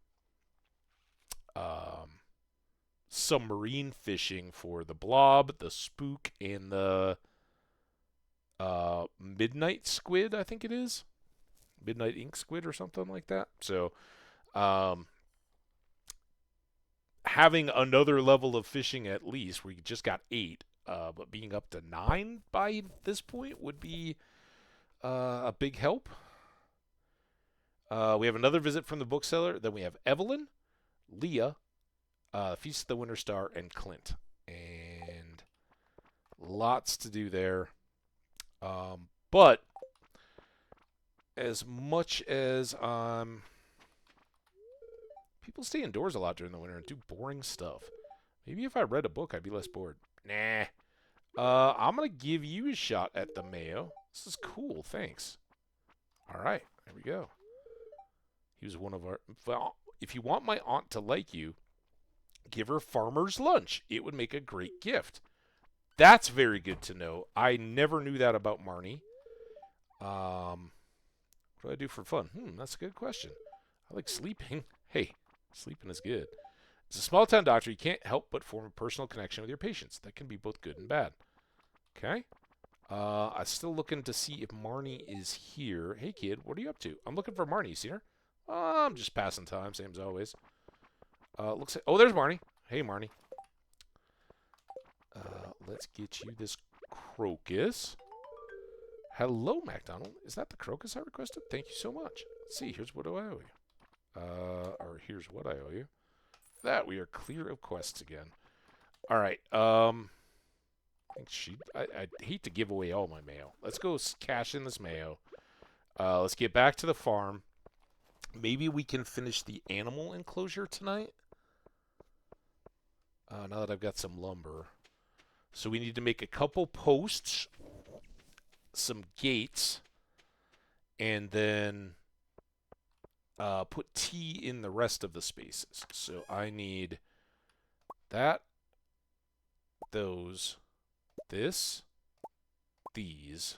submarine fishing for the blob, the spook, and the midnight squid, I think it is. Midnight ink squid or something like that. So having another level of fishing at least, we just got 8, but being up to 9 by this point would be a big help. We have another visit from the bookseller. Then we have Evelyn, Leah, Feast of the Winter Star, and Clint. And lots to do there. But as much as people stay indoors a lot during the winter and do boring stuff. Maybe if I read a book, I'd be less bored. Nah. I'm going to give you a shot at the mayo. This is cool. Thanks. All right. There we go. He was one of our... Well, if you want my aunt to like you, give her farmer's lunch. It would make a great gift. That's very good to know. I never knew that about Marnie. What do I do for fun? That's a good question. I like sleeping. Hey, sleeping is good. As a small town doctor, you can't help but form a personal connection with your patients. That can be both good and bad. Okay. I'm still looking to see if Marnie is here. Hey, kid, what are you up to? I'm looking for Marnie. You see her? I'm just passing time, same as always. Looks like... Oh, there's Marnie. Hey, Marnie. Let's get you this crocus. Hello, MacDonald. Is that the crocus I requested? Thank you so much. Let's see. Here's what do I owe you. Or here's what I owe you. That we are clear of quests again. All right. I hate to give away all my mayo. Let's go cash in this mayo. Let's get back to the farm. Maybe we can finish the animal enclosure tonight. Now that I've got some lumber. So we need to make a couple posts, some gates, and then put T in the rest of the spaces. So I need that, those, this, these,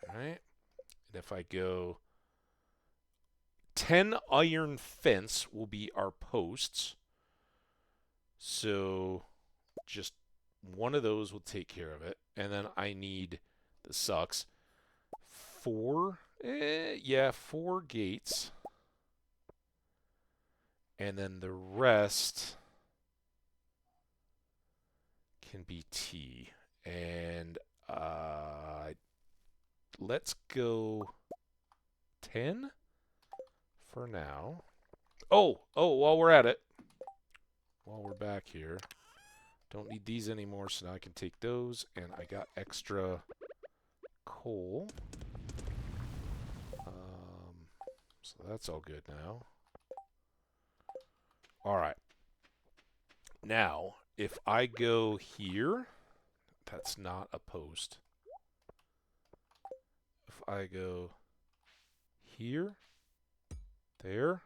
all right? And if I go 10 iron fence will be our posts. So just one of those will take care of it. And then I need, this sucks, 4 gates. And then the rest can be T. And let's go 10 for now. Oh, while we're at it, while we're back here, don't need these anymore, so now I can take those, and I got extra coal. So that's all good now. All right. Now, if I go here, that's not a post. If I go here, there,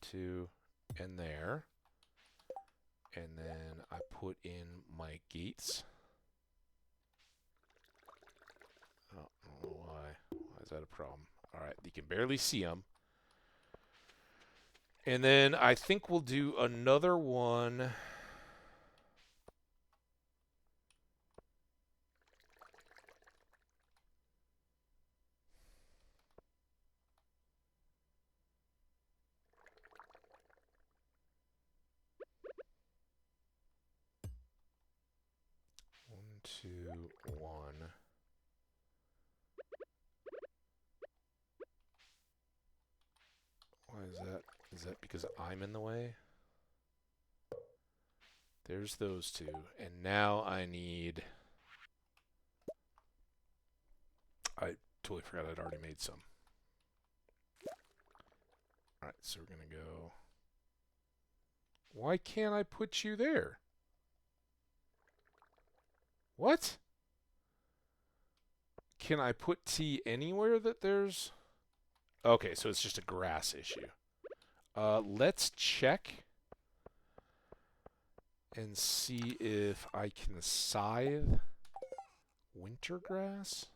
2, and there, and then I put in my gates. I don't know why. Why is that a problem? All right, you can barely see them. And then I think we'll do another one. One, two, one. Why is that? Is that because I'm in the way? There's those two. And now I need... I totally forgot I'd already made some. Alright, so we're going to go... Why can't I put you there? What? Can I put T anywhere that there's... Okay, so it's just a grass issue. Let's check and see if I can scythe winter grass.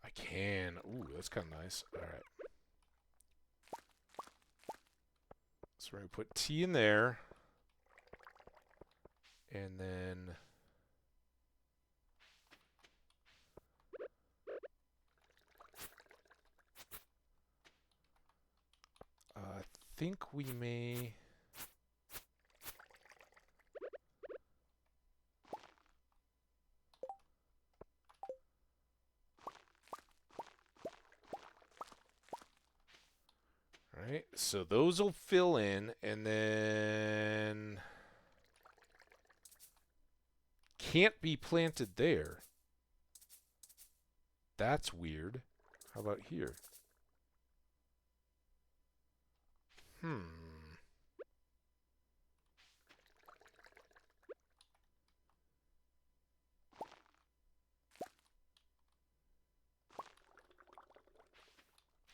I can. Ooh, that's kind of nice. All right. So we're going to put T in there. And then... I think we may... Alright, so those will fill in, and then... Can't be planted there. That's weird. How about here?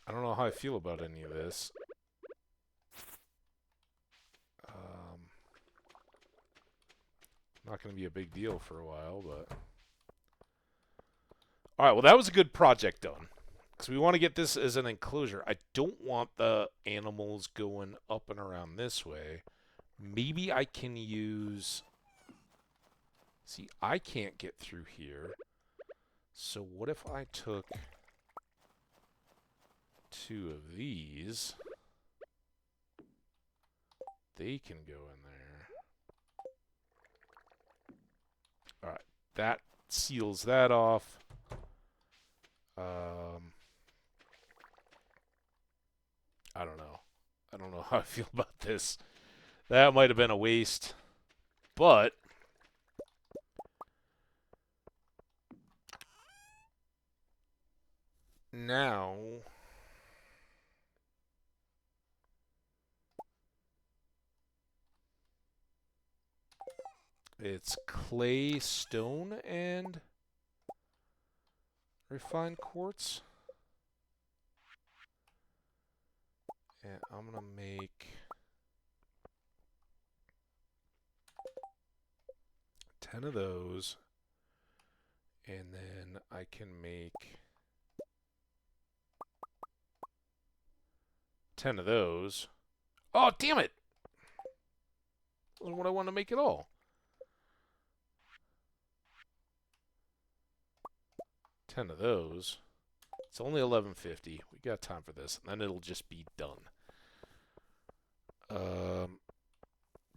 I don't know how I feel about any of this. Not going to be a big deal for a while, but... All right, well, that was a good project done. Because we want to get this as an enclosure. I don't want the animals going up and around this way. Maybe I can use... See, I can't get through here. So what if I took 2 of these? They can go in there. Alright, that seals that off. I don't know. I don't know how I feel about this. That might have been a waste. But now it's clay, stone, and refined quartz. And I'm going to make 10 of those. And then I can make 10 of those. Oh, damn it! That wasn't what I wanted to make at all. 10 of those. It's only 11:50. We got time for this, and then it'll just be done.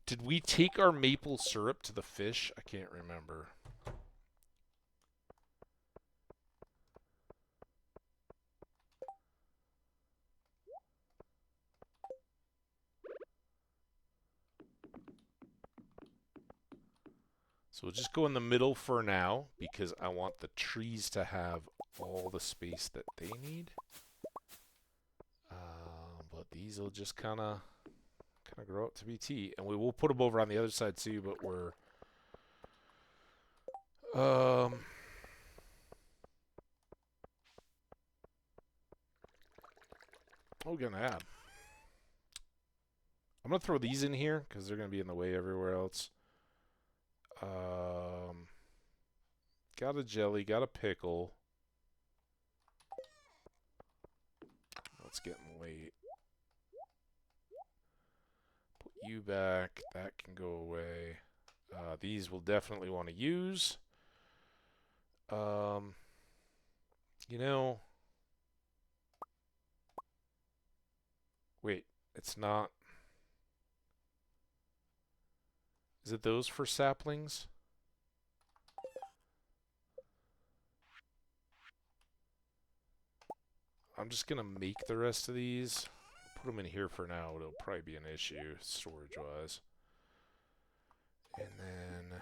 Did we take our maple syrup to the fish? I can't remember. So we'll just go in the middle for now, because I want the trees to have all the space that they need. But these will just kind of grow up to be tea. And we will put them over on the other side too, but we're... what are we going to add? I'm going to throw these in here, because they're going to be in the way everywhere else. Got a jelly, got a pickle. It's getting late. Put you back. That can go away. These we'll definitely want to use. You know... Wait, it's not... Is it those for saplings? I'm just going to make the rest of these. Put them in here for now. It'll probably be an issue storage-wise. And then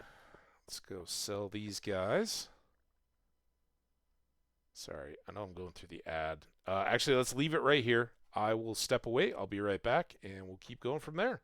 let's go sell these guys. Sorry, I know I'm going through the ad. Actually, let's leave it right here. I will step away. I'll be right back, and we'll keep going from there.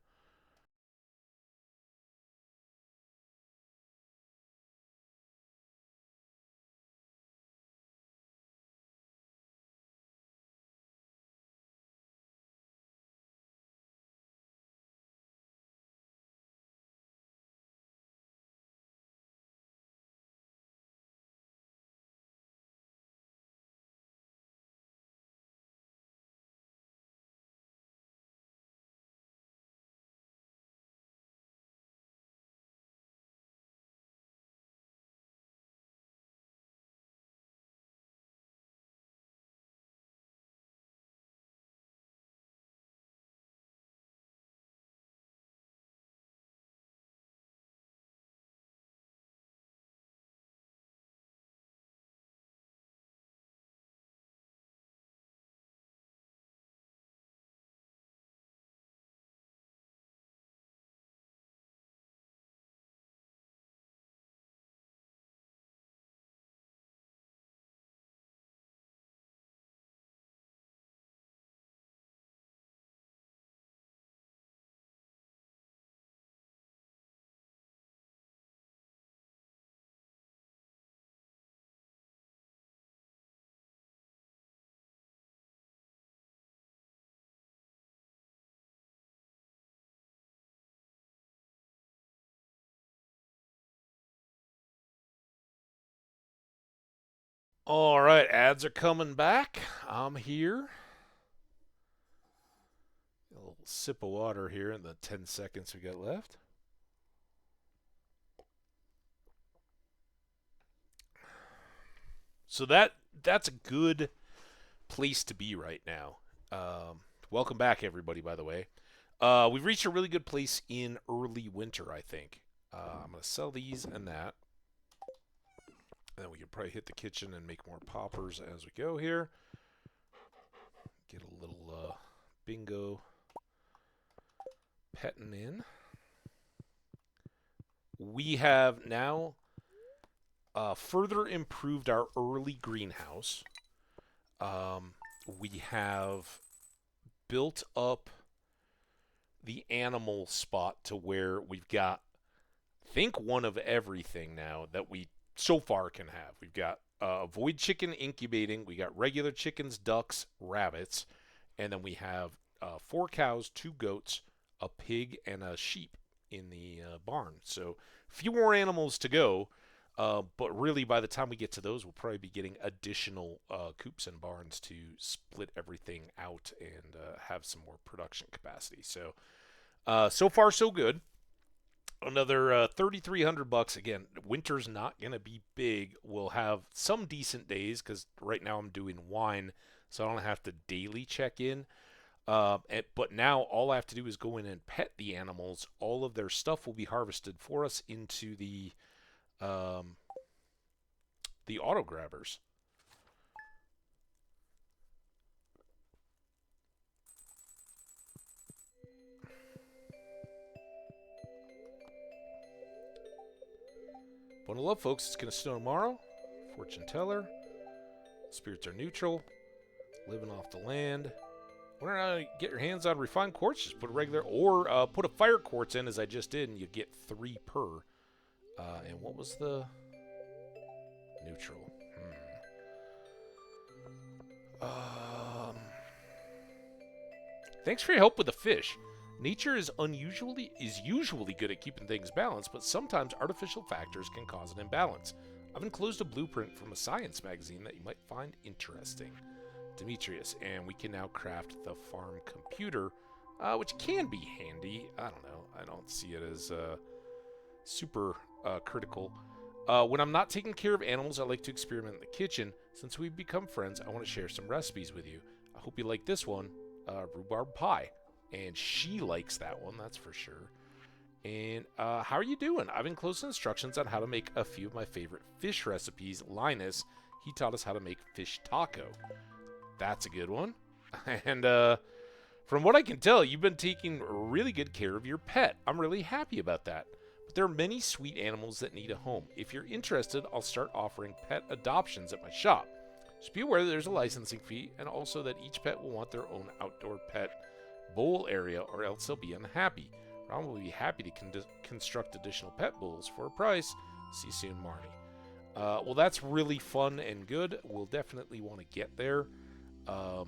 All right, ads are coming back. I'm here. A little sip of water here in the 10 seconds we got left. So that's a good place to be right now. Welcome back, everybody. By the way, we've reached a really good place in early winter. I think I'm gonna sell these and that, and then we can probably hit the kitchen and make more poppers as we go here. Get a little bingo petting in. We have now further improved our early greenhouse. We have built up the animal spot to where we've got, I think, one of everything now that we so far can have. We've got void chicken incubating, we got regular chickens, ducks, rabbits, and then we have 4 cows, 2 goats, a pig, and a sheep in the barn. So a few more animals to go. But really, by the time we get to those, we'll probably be getting additional coops and barns to split everything out and have some more production capacity. So, so far so good. Another $3,300 again. Winter's not gonna be big. We'll have some decent days because right now I'm doing wine, so I don't have to daily check in. But now all I have to do is go in and pet the animals. All of their stuff will be harvested for us into the auto grabbers. Bundle up, folks. It's going to snow tomorrow. Fortune teller. Spirits are neutral. Living off the land. Why not get your hands on refined quartz? Just put a regular, or put a fire quartz in, as I just did, and you get 3 per. And what was the neutral? Thanks for your help with the fish. Nature is usually good at keeping things balanced, but sometimes artificial factors can cause an imbalance. I've enclosed a blueprint from a science magazine that you might find interesting. Demetrius, and we can now craft the farm computer, which can be handy. I don't know. I don't see it as super critical. When I'm not taking care of animals, I like to experiment in the kitchen. Since we've become friends, I want to share some recipes with you. I hope you like this one, rhubarb pie. And she likes that one, that's for sure. And how are you doing? I've enclosed instructions on how to make a few of my favorite fish recipes. Linus, he taught us how to make fish taco. That's a good one. And from what I can tell, you've been taking really good care of your pet. I'm really happy about that. But there are many sweet animals that need a home. If you're interested, I'll start offering pet adoptions at my shop. Just be aware that there's a licensing fee, and also that each pet will want their own outdoor pet bowl area, or else they'll be unhappy. Ron will be happy to construct additional pet bowls for a price. See you soon, Marnie. Well, that's really fun and good. We'll definitely want to get there. But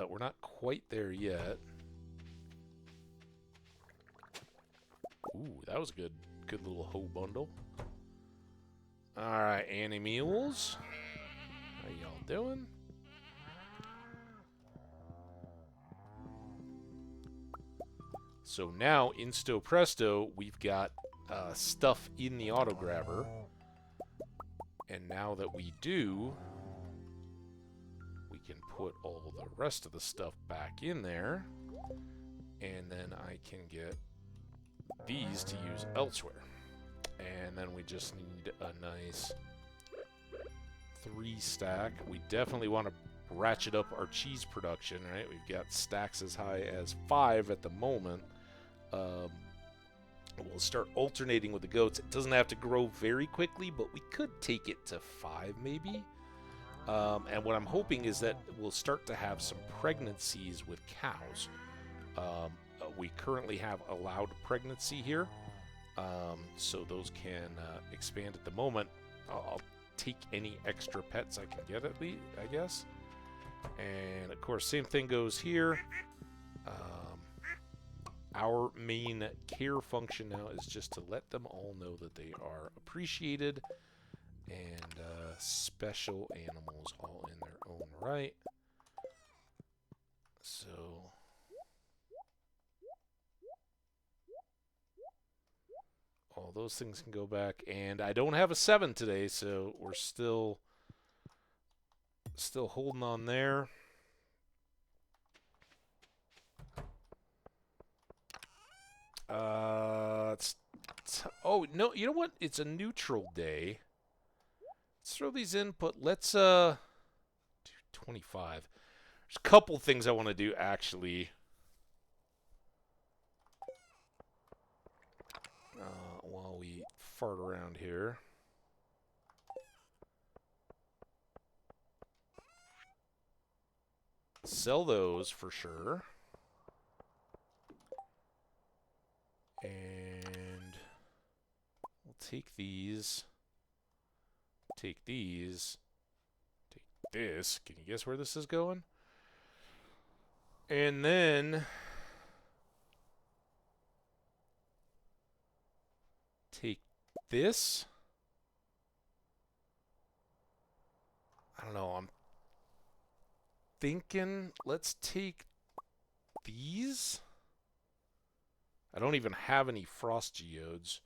we're not quite there yet. Ooh, that was a good little hoe bundle. Alright, animals. How y'all doing? So now, insto presto, we've got stuff in the auto grabber. And now that we do, we can put all the rest of the stuff back in there. And then I can get these to use elsewhere. And then we just need a nice 3 stack. We definitely want to ratchet up our cheese production, right? We've got stacks as high as 5 at the moment. We'll start alternating with the goats. It doesn't have to grow very quickly, but we could take it to 5 maybe. And what I'm hoping is that we'll start to have some pregnancies with cows. We currently have allowed pregnancy here, so those can expand at the moment. I'll take any extra pets I can get at least, I guess. And of course, same thing goes here. Our main care function now is just to let them all know that they are appreciated. And special animals all in their own right. So all those things can go back. And I don't have a 7 today, so we're still holding on there. Oh, no, you know what? It's a neutral day. Let's throw these in, but let's do 25. There's a couple things I want to do, actually. While we fart around here. Sell those for sure. And we'll take these. Take these. Take this. Can you guess where this is going? And then take this. I don't know. I'm thinking let's take these. I don't even have any frost geodes.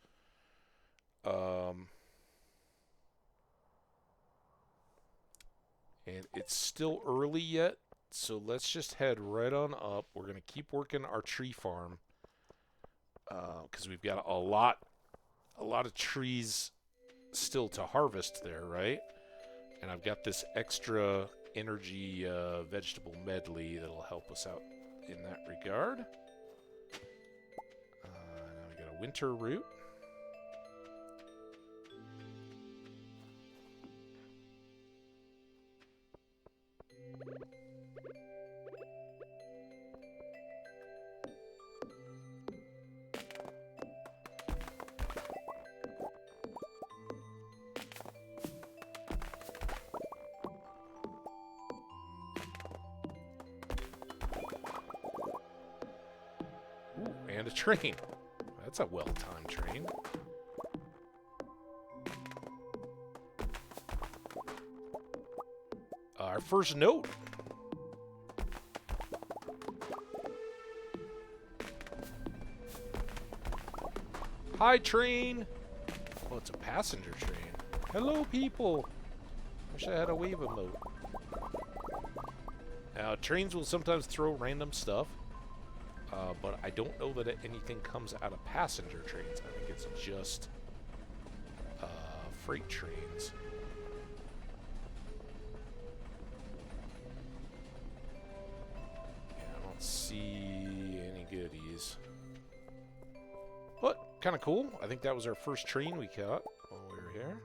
And it's still early yet, so let's just head right on up. We're going to keep working our tree farm because we've got a lot of trees still to harvest there, right? And I've got this extra energy vegetable medley that'll help us out in that regard. Now we got a winter root. And a train. That's a well-timed train. Our first note. Hi, train. Oh, it's a passenger train. Hello, people. Wish I had a wave emote. Now, trains will sometimes throw random stuff. But I don't know that anything comes out of passenger trains. I think it's just freight trains. Yeah, I don't see any goodies. But kind of cool. I think that was our first train we caught while we were here.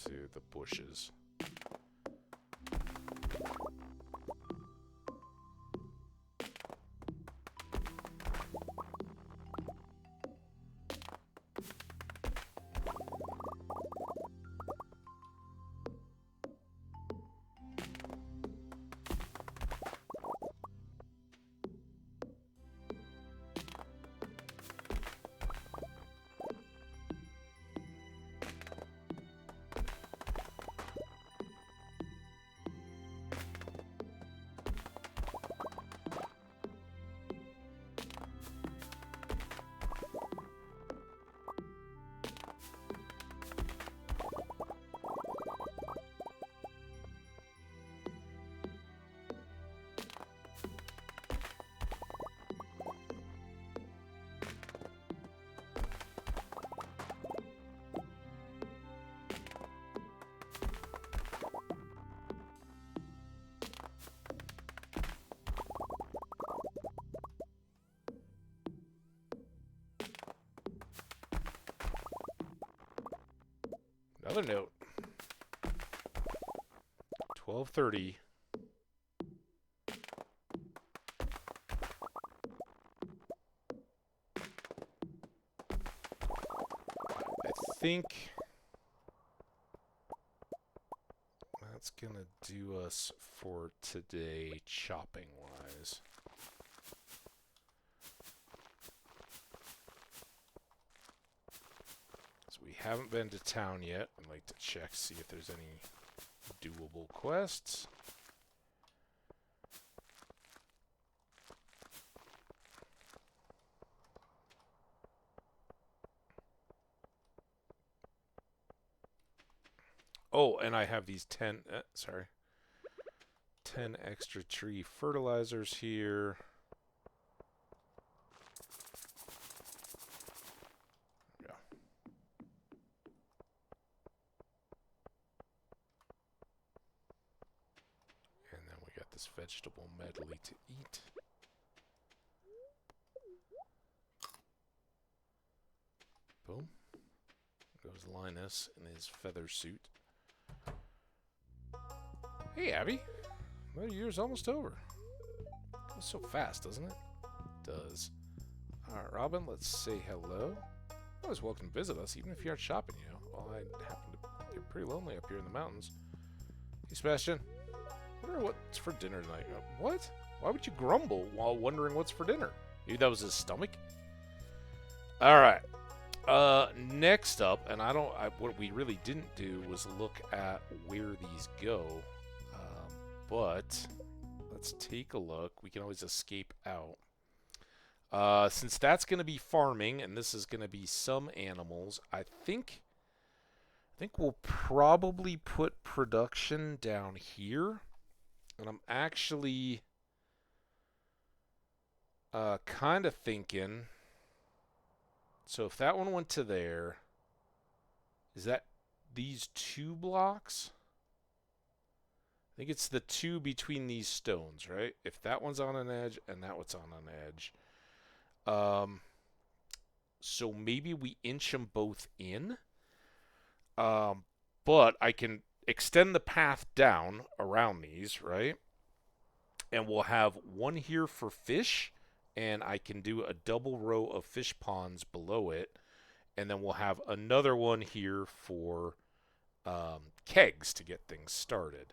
To the bushes. Another note. 12:30. think that's gonna do us for today, chopping-wise. So we haven't been to town yet. I'd like to check, see if there's any doable quests. Oh, and I have these 10 extra tree fertilizers here. Yeah. And then we got this vegetable medley to eat. Boom. Goes Linus in his feather suit. Hey, Abby. Another year's almost over. Goes so fast, doesn't it? It does. Alright, Robin, let's say hello. Always welcome to visit us, even if you aren't shopping, you know. Well, I happen to get pretty lonely up here in the mountains. Hey, Sebastian. I wonder what's for dinner tonight. What? Why would you grumble while wondering what's for dinner? Maybe that was his stomach? Alright. Next up, and what we really didn't do was look at where these go. But let's take a look. We can always escape out. Since that's going to be farming, and this is going to be some animals, I think we'll probably put production down here. And I'm actually kind of thinking, so if that one went to there, is that these 2 blocks? I think it's the 2 between these stones, right? If that one's on an edge and that one's on an edge. So maybe we inch them both in. But I can extend the path down around these, right? And we'll have one here for fish, and I can do a double row of fish ponds below it. And then we'll have another one here for kegs to get things started.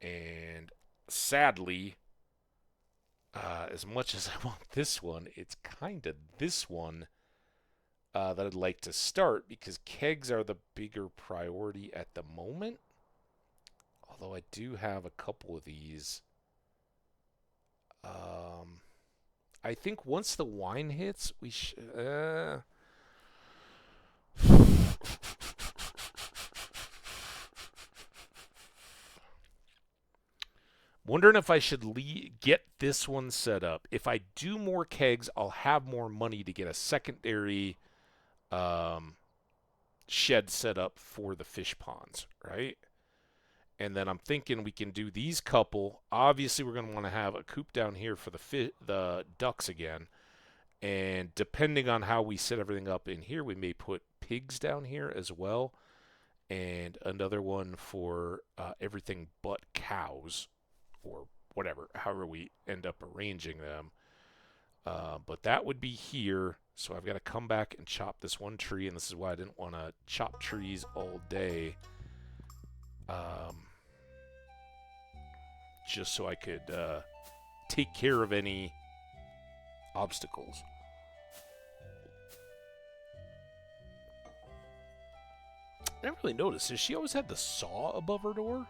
And sadly, as much as I want this one, it's kind of this one that I'd like to start, because kegs are the bigger priority at the moment. Although I do have a couple of these. I think once the wine hits, we should... Wondering if I should get this one set up. If I do more kegs, I'll have more money to get a secondary shed set up for the fish ponds, right? And then I'm thinking we can do these couple. Obviously, we're going to want to have a coop down here for the ducks again. And depending on how we set everything up in here, we may put pigs down here as well. And another one for everything but cows. Or whatever, however we end up arranging them. But that would be here, so I've got to come back and chop this one tree, and this is why I didn't want to chop trees all day. Just so I could take care of any obstacles. I never really noticed, has she always had the saw above her door?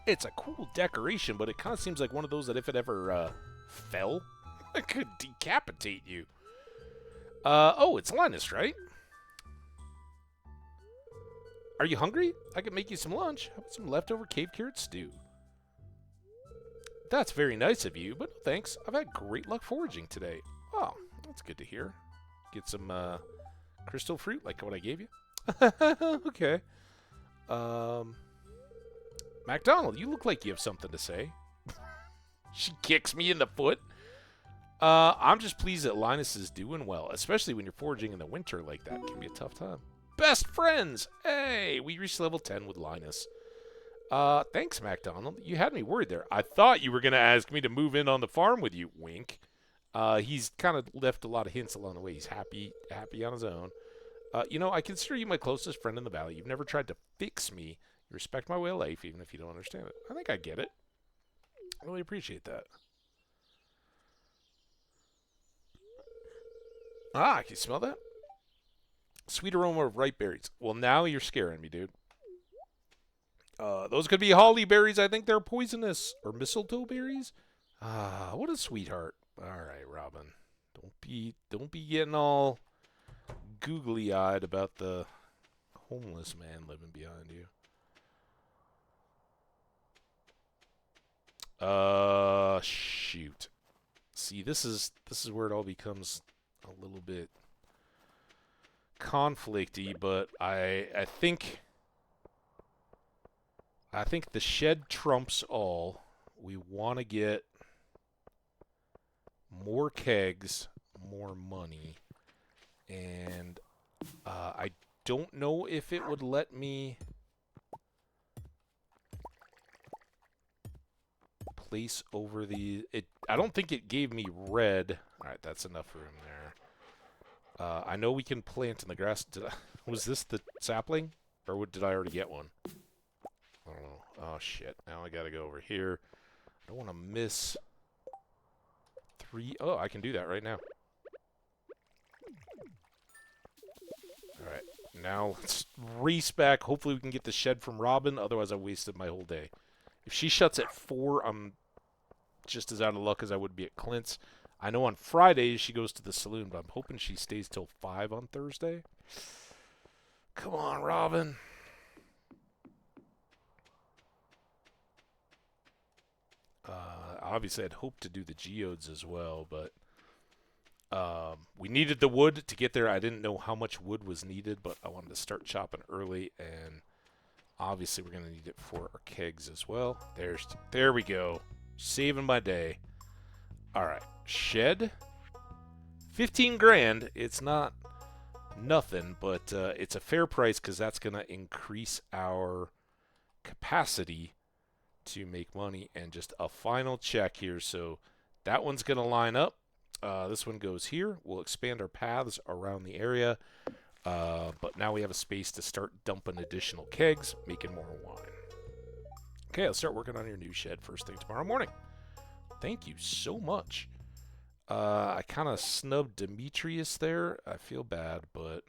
It's a cool decoration, but it kind of seems like one of those that if it ever fell, it could decapitate you. Oh, it's Linus, right? Are you hungry? I could make you some lunch. How about some leftover cave carrot stew? That's very nice of you, but no thanks. I've had great luck foraging today. Oh, that's good to hear. Get some crystal fruit, like what I gave you. Okay. MacDonald, you look like you have something to say. She kicks me in the foot. I'm just pleased that Linus is doing well, especially when you're foraging in the winter like that. It can be a tough time. Best friends! Hey, we reached level 10 with Linus. Thanks, MacDonald. You had me worried there. I thought you were going to ask me to move in on the farm with you. Wink. He's kind of left a lot of hints along the way. He's happy on his own. You know, I consider you my closest friend in the valley. You've never tried to fix me. You respect my way of life, even if you don't understand it. I think I get it. I really appreciate that. Ah, can you smell that? Sweet aroma of ripe berries. Well, now you're scaring me, dude. Those could be holly berries. I think they're poisonous. Or mistletoe berries? Ah, what a sweetheart. All right, Robin. Don't be getting all googly-eyed about the homeless man living behind you. Shoot. See, this is where it all becomes a little bit conflicty, but I think the shed trumps all. We want to get more kegs, more money, and I don't know if it would let me place over the... I don't think it gave me red. All right, that's enough room there. I know we can plant in the grass. Was this the sapling? Or did I already get one? I don't know. Oh, shit. Now I gotta go over here. I don't want to miss 3... Oh, I can do that right now. Alright. Now let's race back. Hopefully we can get the shed from Robin. Otherwise I wasted my whole day. If she shuts at 4, I'm just as out of luck as I would be at Clint's. I know on Fridays she goes to the saloon, but I'm hoping she stays till 5 on Thursday. Come on, Robin. Obviously, I'd hoped to do the geodes as well, but we needed the wood to get there. I didn't know how much wood was needed, but I wanted to start chopping early, and obviously we're going to need it for our kegs as well. There we go. Saving my day. All right, shed. 15 grand. It's not nothing, but it's a fair price because that's going to increase our capacity to make money. And just a final check here. So that one's going to line up. This one goes here. We'll expand our paths around the area. But now we have a space to start dumping additional kegs, making more wine. Okay, I'll start working on your new shed first thing tomorrow morning. Thank you so much. I kind of snubbed Demetrius there. I feel bad, but...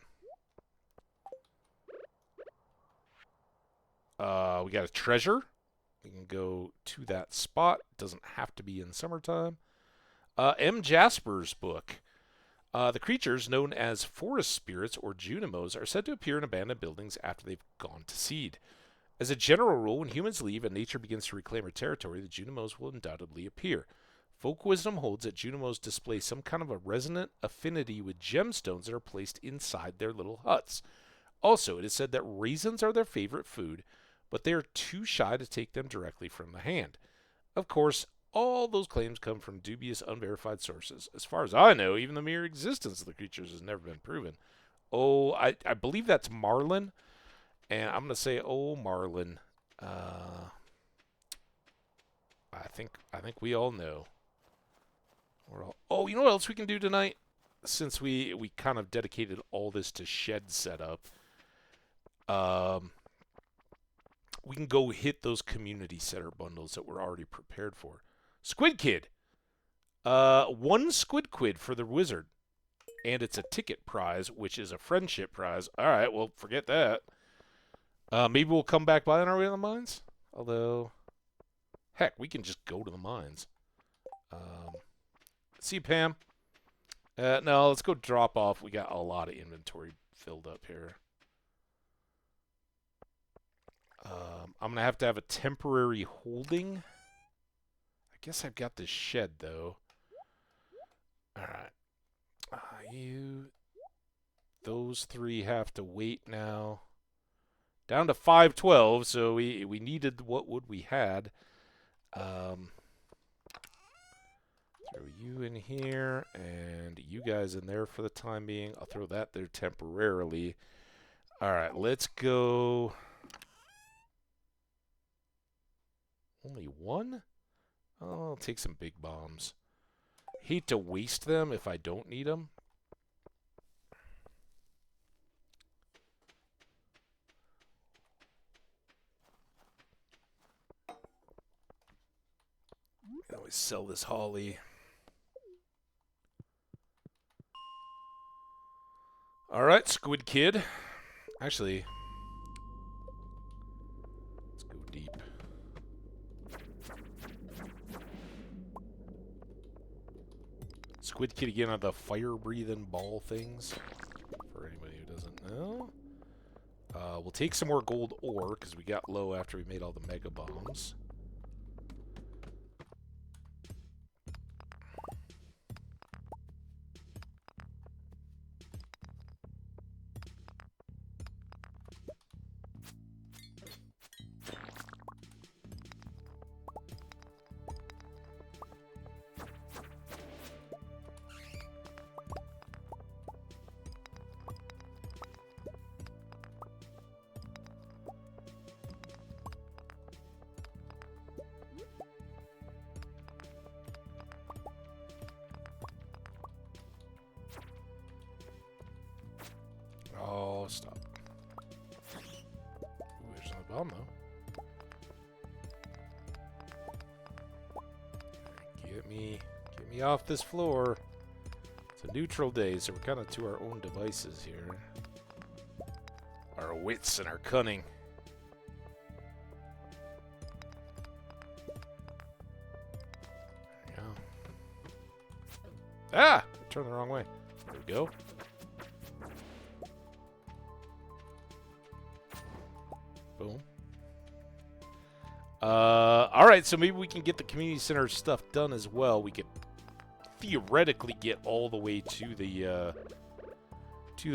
we got a treasure. We can go to that spot. Doesn't have to be in summertime. M. Jasper's book. The creatures known as forest spirits or Junimos are said to appear in abandoned buildings after they've gone to seed. As a general rule, when humans leave and nature begins to reclaim her territory, the Junimos will undoubtedly appear. Folk wisdom holds that Junimos display some kind of a resonant affinity with gemstones that are placed inside their little huts. Also, it is said that raisins are their favorite food, but they are too shy to take them directly from the hand. Of course, all those claims come from dubious, unverified sources. As far as I know, even the mere existence of the creatures has never been proven. Oh, I believe that's Marlin. And I'm going to say, oh, Marlin. I think we all know. Oh, you know what else we can do tonight? Since we kind of dedicated all this to shed setup. We can go hit those community center bundles that we're already prepared for. Squid Kid. 1 squid quid for the wizard. And it's a ticket prize, which is a friendship prize. All right, well, forget that. Maybe we'll come back by on our way to the mines. Although, heck, we can just go to the mines. See you, Pam. No, let's go drop off. We got a lot of inventory filled up here. I'm going to have a temporary holding. I guess I've got this shed, though. All right. Those 3 have to wait now. Down to 512, so we needed what wood we had. Throw you in here, and you guys in there for the time being. I'll throw that there temporarily. All right, let's go. Only 1? Oh, I'll take some big bombs. Hate to waste them if I don't need them. sell this holly. All right, Squid Kid. Actually, let's go deep. Squid Kid again are the fire-breathing ball things. For anybody who doesn't know. We'll take some more gold ore, because we got low after we made all the mega bombs. Oh, stop. Ooh, there's another bomb, though. Get me off this floor. It's a neutral day, so we're kind of to our own devices here. Our wits and our cunning. There we go. Ah! I turned the wrong way. There we go. Boom. Alright, so maybe we can get the community center stuff done as well. We could theoretically get all the way to the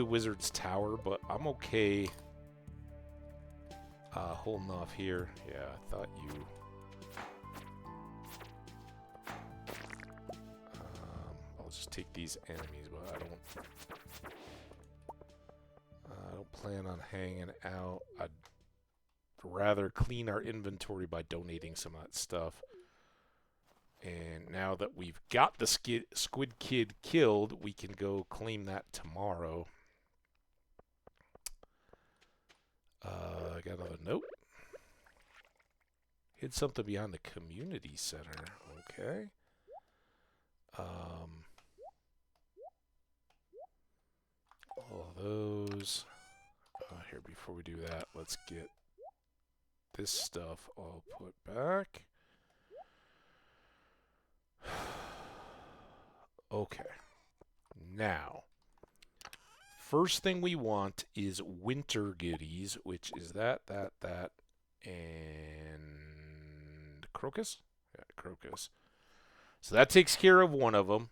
wizard's tower, but I'm okay holding off here. Yeah, I thought you... I'll just take these enemies, but I don't plan on hanging out. I'd rather clean our inventory by donating some of that stuff. And now that we've got the Squid Kid killed, we can go claim that tomorrow. I got another note. Hid something behind the community center. Okay. All those. Here, before we do that, let's get this stuff all put back. Okay. Now, first thing we want is winter goodies, which is that, and crocus? Yeah, crocus. So that takes care of one of them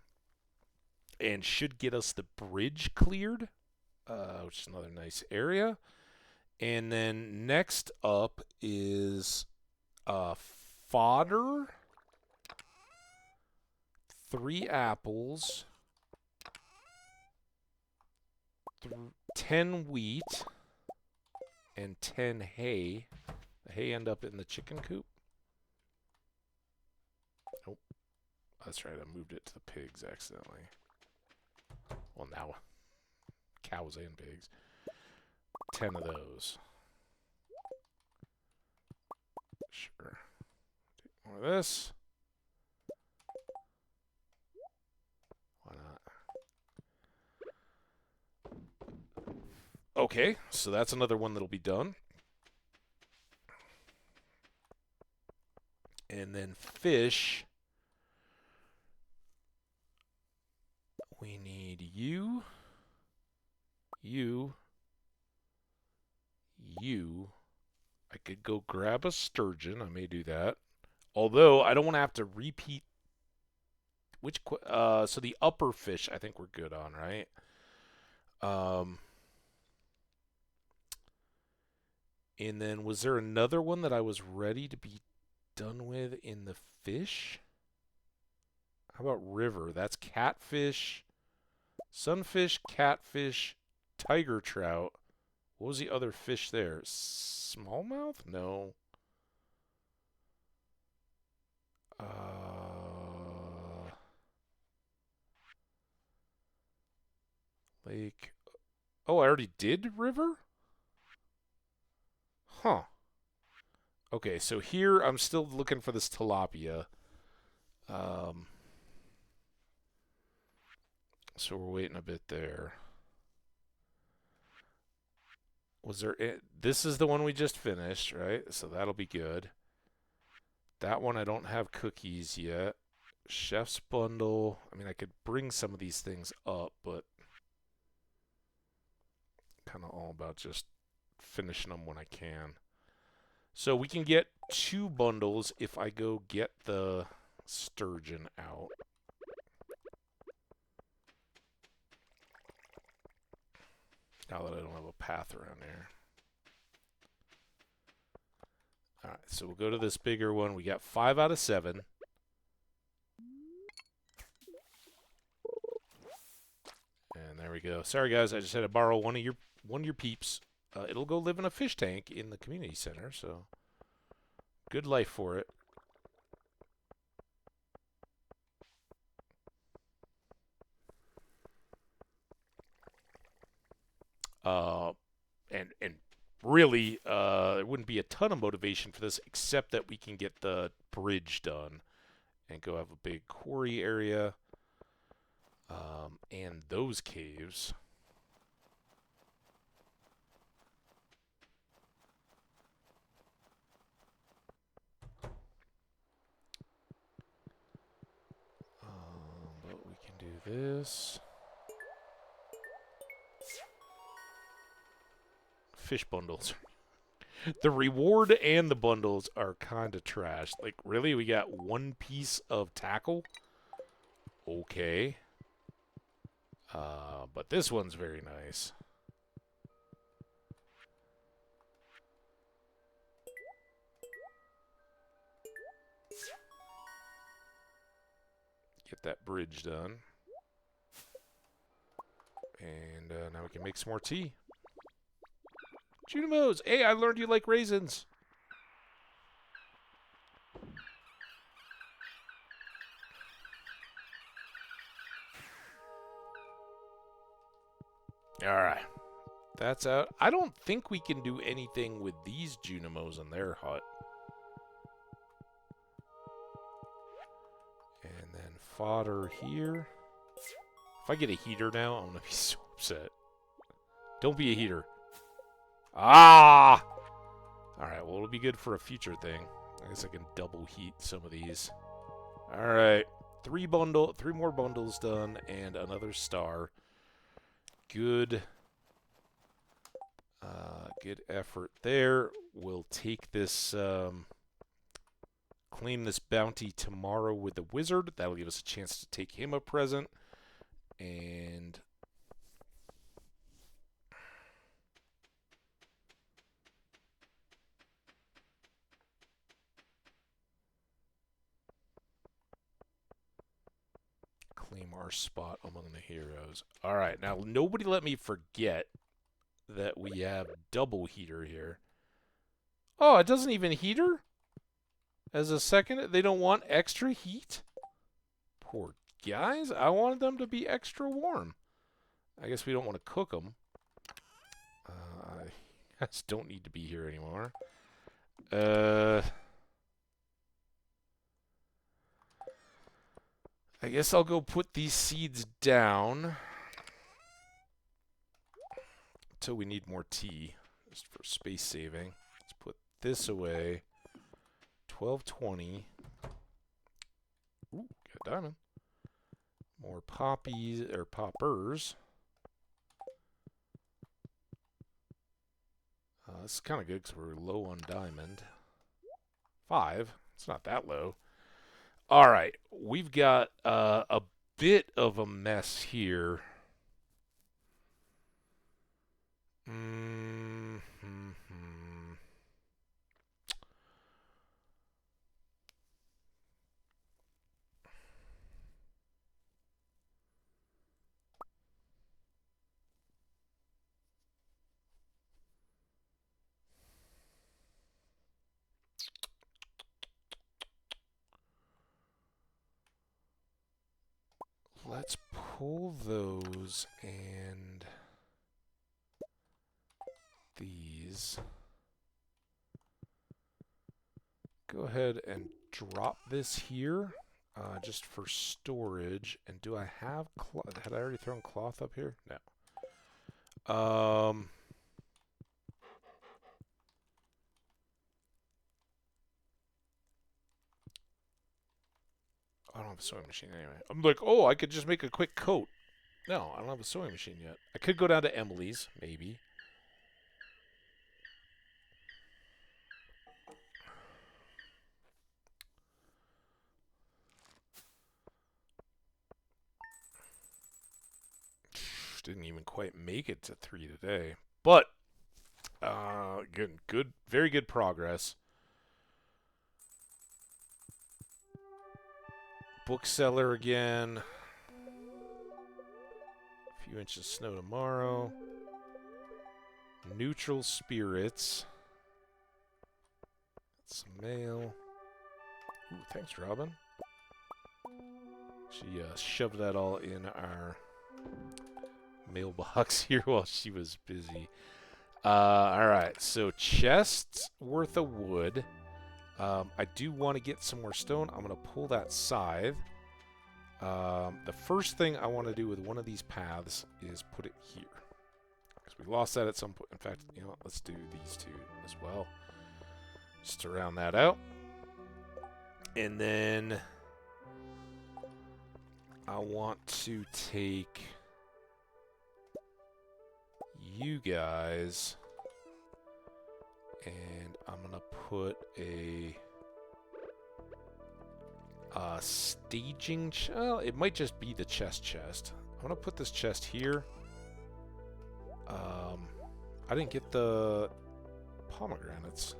and should get us the bridge cleared, which is another nice area. And then next up is fodder, 3 apples, 10 wheat, and 10 hay. The hay end up in the chicken coop. Nope. That's right, I moved it to the pigs accidentally. Well, now, cows and pigs. 10 of those. Sure. Take more of this. Why not? Okay, so that's another one that'll be done. And then fish. We need you. I could go grab a sturgeon. I may do that. Although, I don't want to have to repeat... Which... so the upper fish, I think we're good on, right? And then, was there another one that I was ready to be done with in the fish? How about river? That's catfish, sunfish, catfish, tiger trout. What was the other fish there? Smallmouth? No. Lake. Oh, I already did river? Huh. Okay, so here I'm still looking for this tilapia. Um, so we're waiting a bit there. Was there? This is the one we just finished, right? So that'll be good. That one I don't have cookies yet. Chef's bundle. I mean, I could bring some of these things up, but kind of all about just finishing them when I can. So we can get 2 bundles if I go get the sturgeon out. Now that I don't have a path around here. Alright, so we'll go to this bigger one. We got 5 out of 7. And there we go. Sorry guys, I just had to borrow one of your peeps. It'll go live in a fish tank in the community center, so good life for it. And really, there wouldn't be a ton of motivation for this, except that we can get the bridge done and go have a big quarry area, and those caves. But we can do this. Fish bundles. The reward and the bundles are kind of trash. Like, really? We got 1 piece of tackle? Okay. But this one's very nice. Get that bridge done. And now we can make some more tea. Junimos! Hey, I learned you like raisins. Alright. That's out. I don't think we can do anything with these Junimos in their hut. And then fodder here. If I get a heater now, I'm going to be so upset. Don't be a heater. Ah! Alright, well, it'll be good for a future thing. I guess I can double heat some of these. Alright. 3 more bundles done, and another star. Good. Good effort there. We'll take this, claim this bounty tomorrow with the wizard. That'll give us a chance to take him a present. And claim our spot among the heroes. All right, now nobody let me forget that we have double heater here. Oh, it doesn't even heater? As a second, they don't want extra heat? Poor guys. I wanted them to be extra warm. I guess we don't want to cook them. I just don't need to be here anymore. I guess I'll go put these seeds down until we need more tea, just for space saving. Let's put this away. 1220. Ooh, got a diamond. More poppies, or poppers. This is kind of good because we're low on diamond. 5. It's not that low. All right, we've got a bit of a mess here. Let's pull those and these. Go ahead and drop this here just for storage. And do I have cloth? Had I already thrown cloth up here? No. I don't have a sewing machine anyway. I'm like, oh, I could just make a quick coat. No, I don't have a sewing machine yet. I could go down to Emily's, maybe. Didn't even quite make it to 3 today. But, good, very good progress. Bookseller again. A few inches of snow tomorrow. Neutral spirits. Some mail. Ooh, thanks, Robin. She shoved that all in our mailbox here while she was busy. Alright, so chests worth of wood. I do want to get some more stone. I'm going to pull that scythe. The first thing I want to do with one of these paths is put it here. Because we lost that at some point. In fact, you know what? Let's do these two as well. Just to round that out. And then I want to take you guys and I'm gonna put a staging well, it might just be the chest. I'm gonna put this chest here. I didn't get the pomegranates.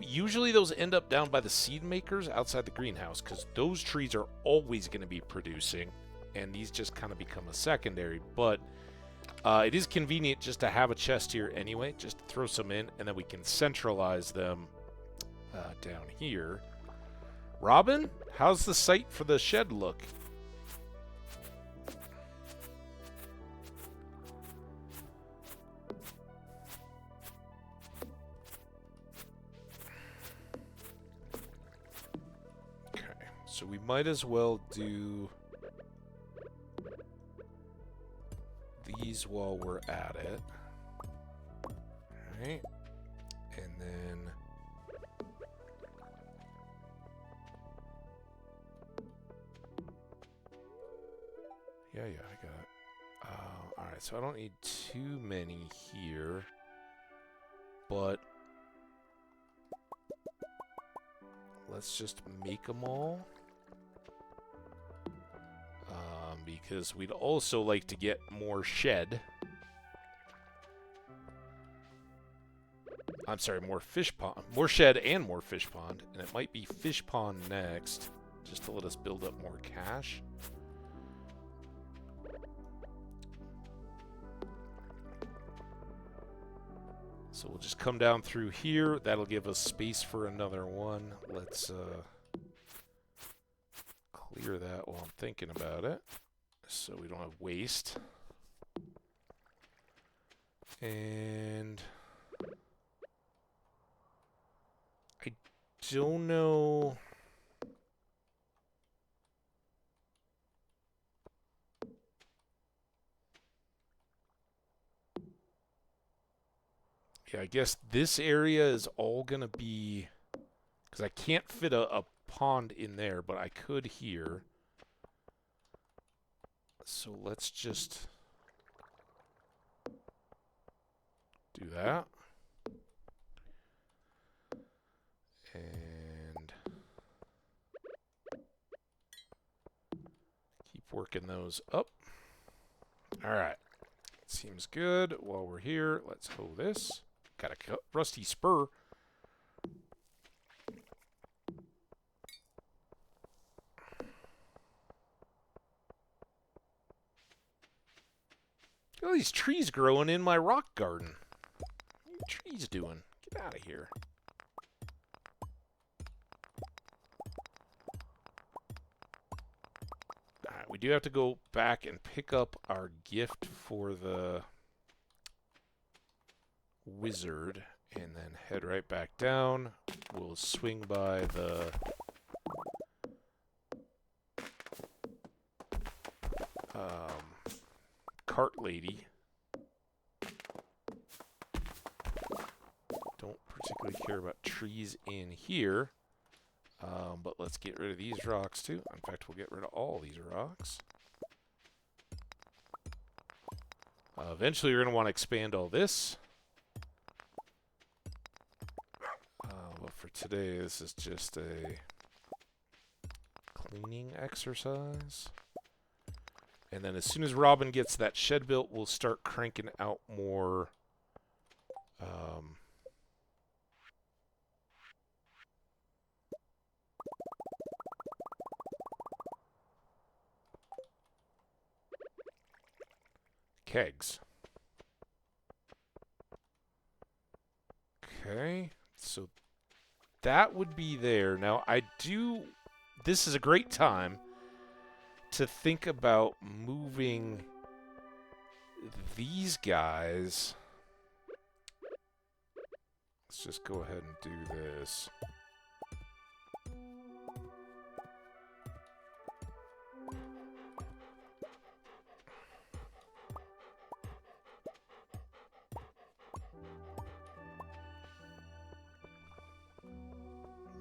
Usually those end up down by the seed makers outside the greenhouse because those trees are always going to be producing and these just kind of become a secondary, but it is convenient just to have a chest here anyway, just to throw some in and then we can centralize them down here. Robin, how's the site for the shed look? So we might as well do these while we're at it. Alright. And then yeah, I got it. Alright, so I don't need too many here. But let's just make them all. Because we'd also like to get more shed. I'm sorry, more fish pond. More shed and more fish pond. And it might be fish pond next, just to let us build up more cash. So we'll just come down through here. That'll give us space for another one. Let's clear that while I'm thinking about it, so we don't have waste. And I don't know. Yeah, I guess this area is all gonna be, because I can't fit a pond in there, but I could here. So let's just do that. And keep working those up. Alright. Seems good. While we're here, let's hoe this. Got a rusty spur. Look at all these trees growing in my rock garden. What are you trees doing? Get out of here. Alright, we do have to go back and pick up our gift for the wizard and then head right back down. We'll swing by the cart lady. Don't particularly care about trees in here. But let's get rid of these rocks too. In fact, we'll get rid of all these rocks. Eventually, you're going to want to expand all this. But for today, this is just a cleaning exercise. And then as soon as Robin gets that shed built, we'll start cranking out more kegs. Okay, so that would be there. Now, this is a great time to think about moving these guys. Let's just go ahead and do this.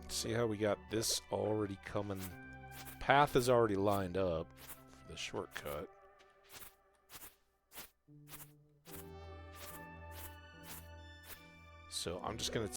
See how we got this already coming. Path is already lined up for the shortcut. So I'm just going to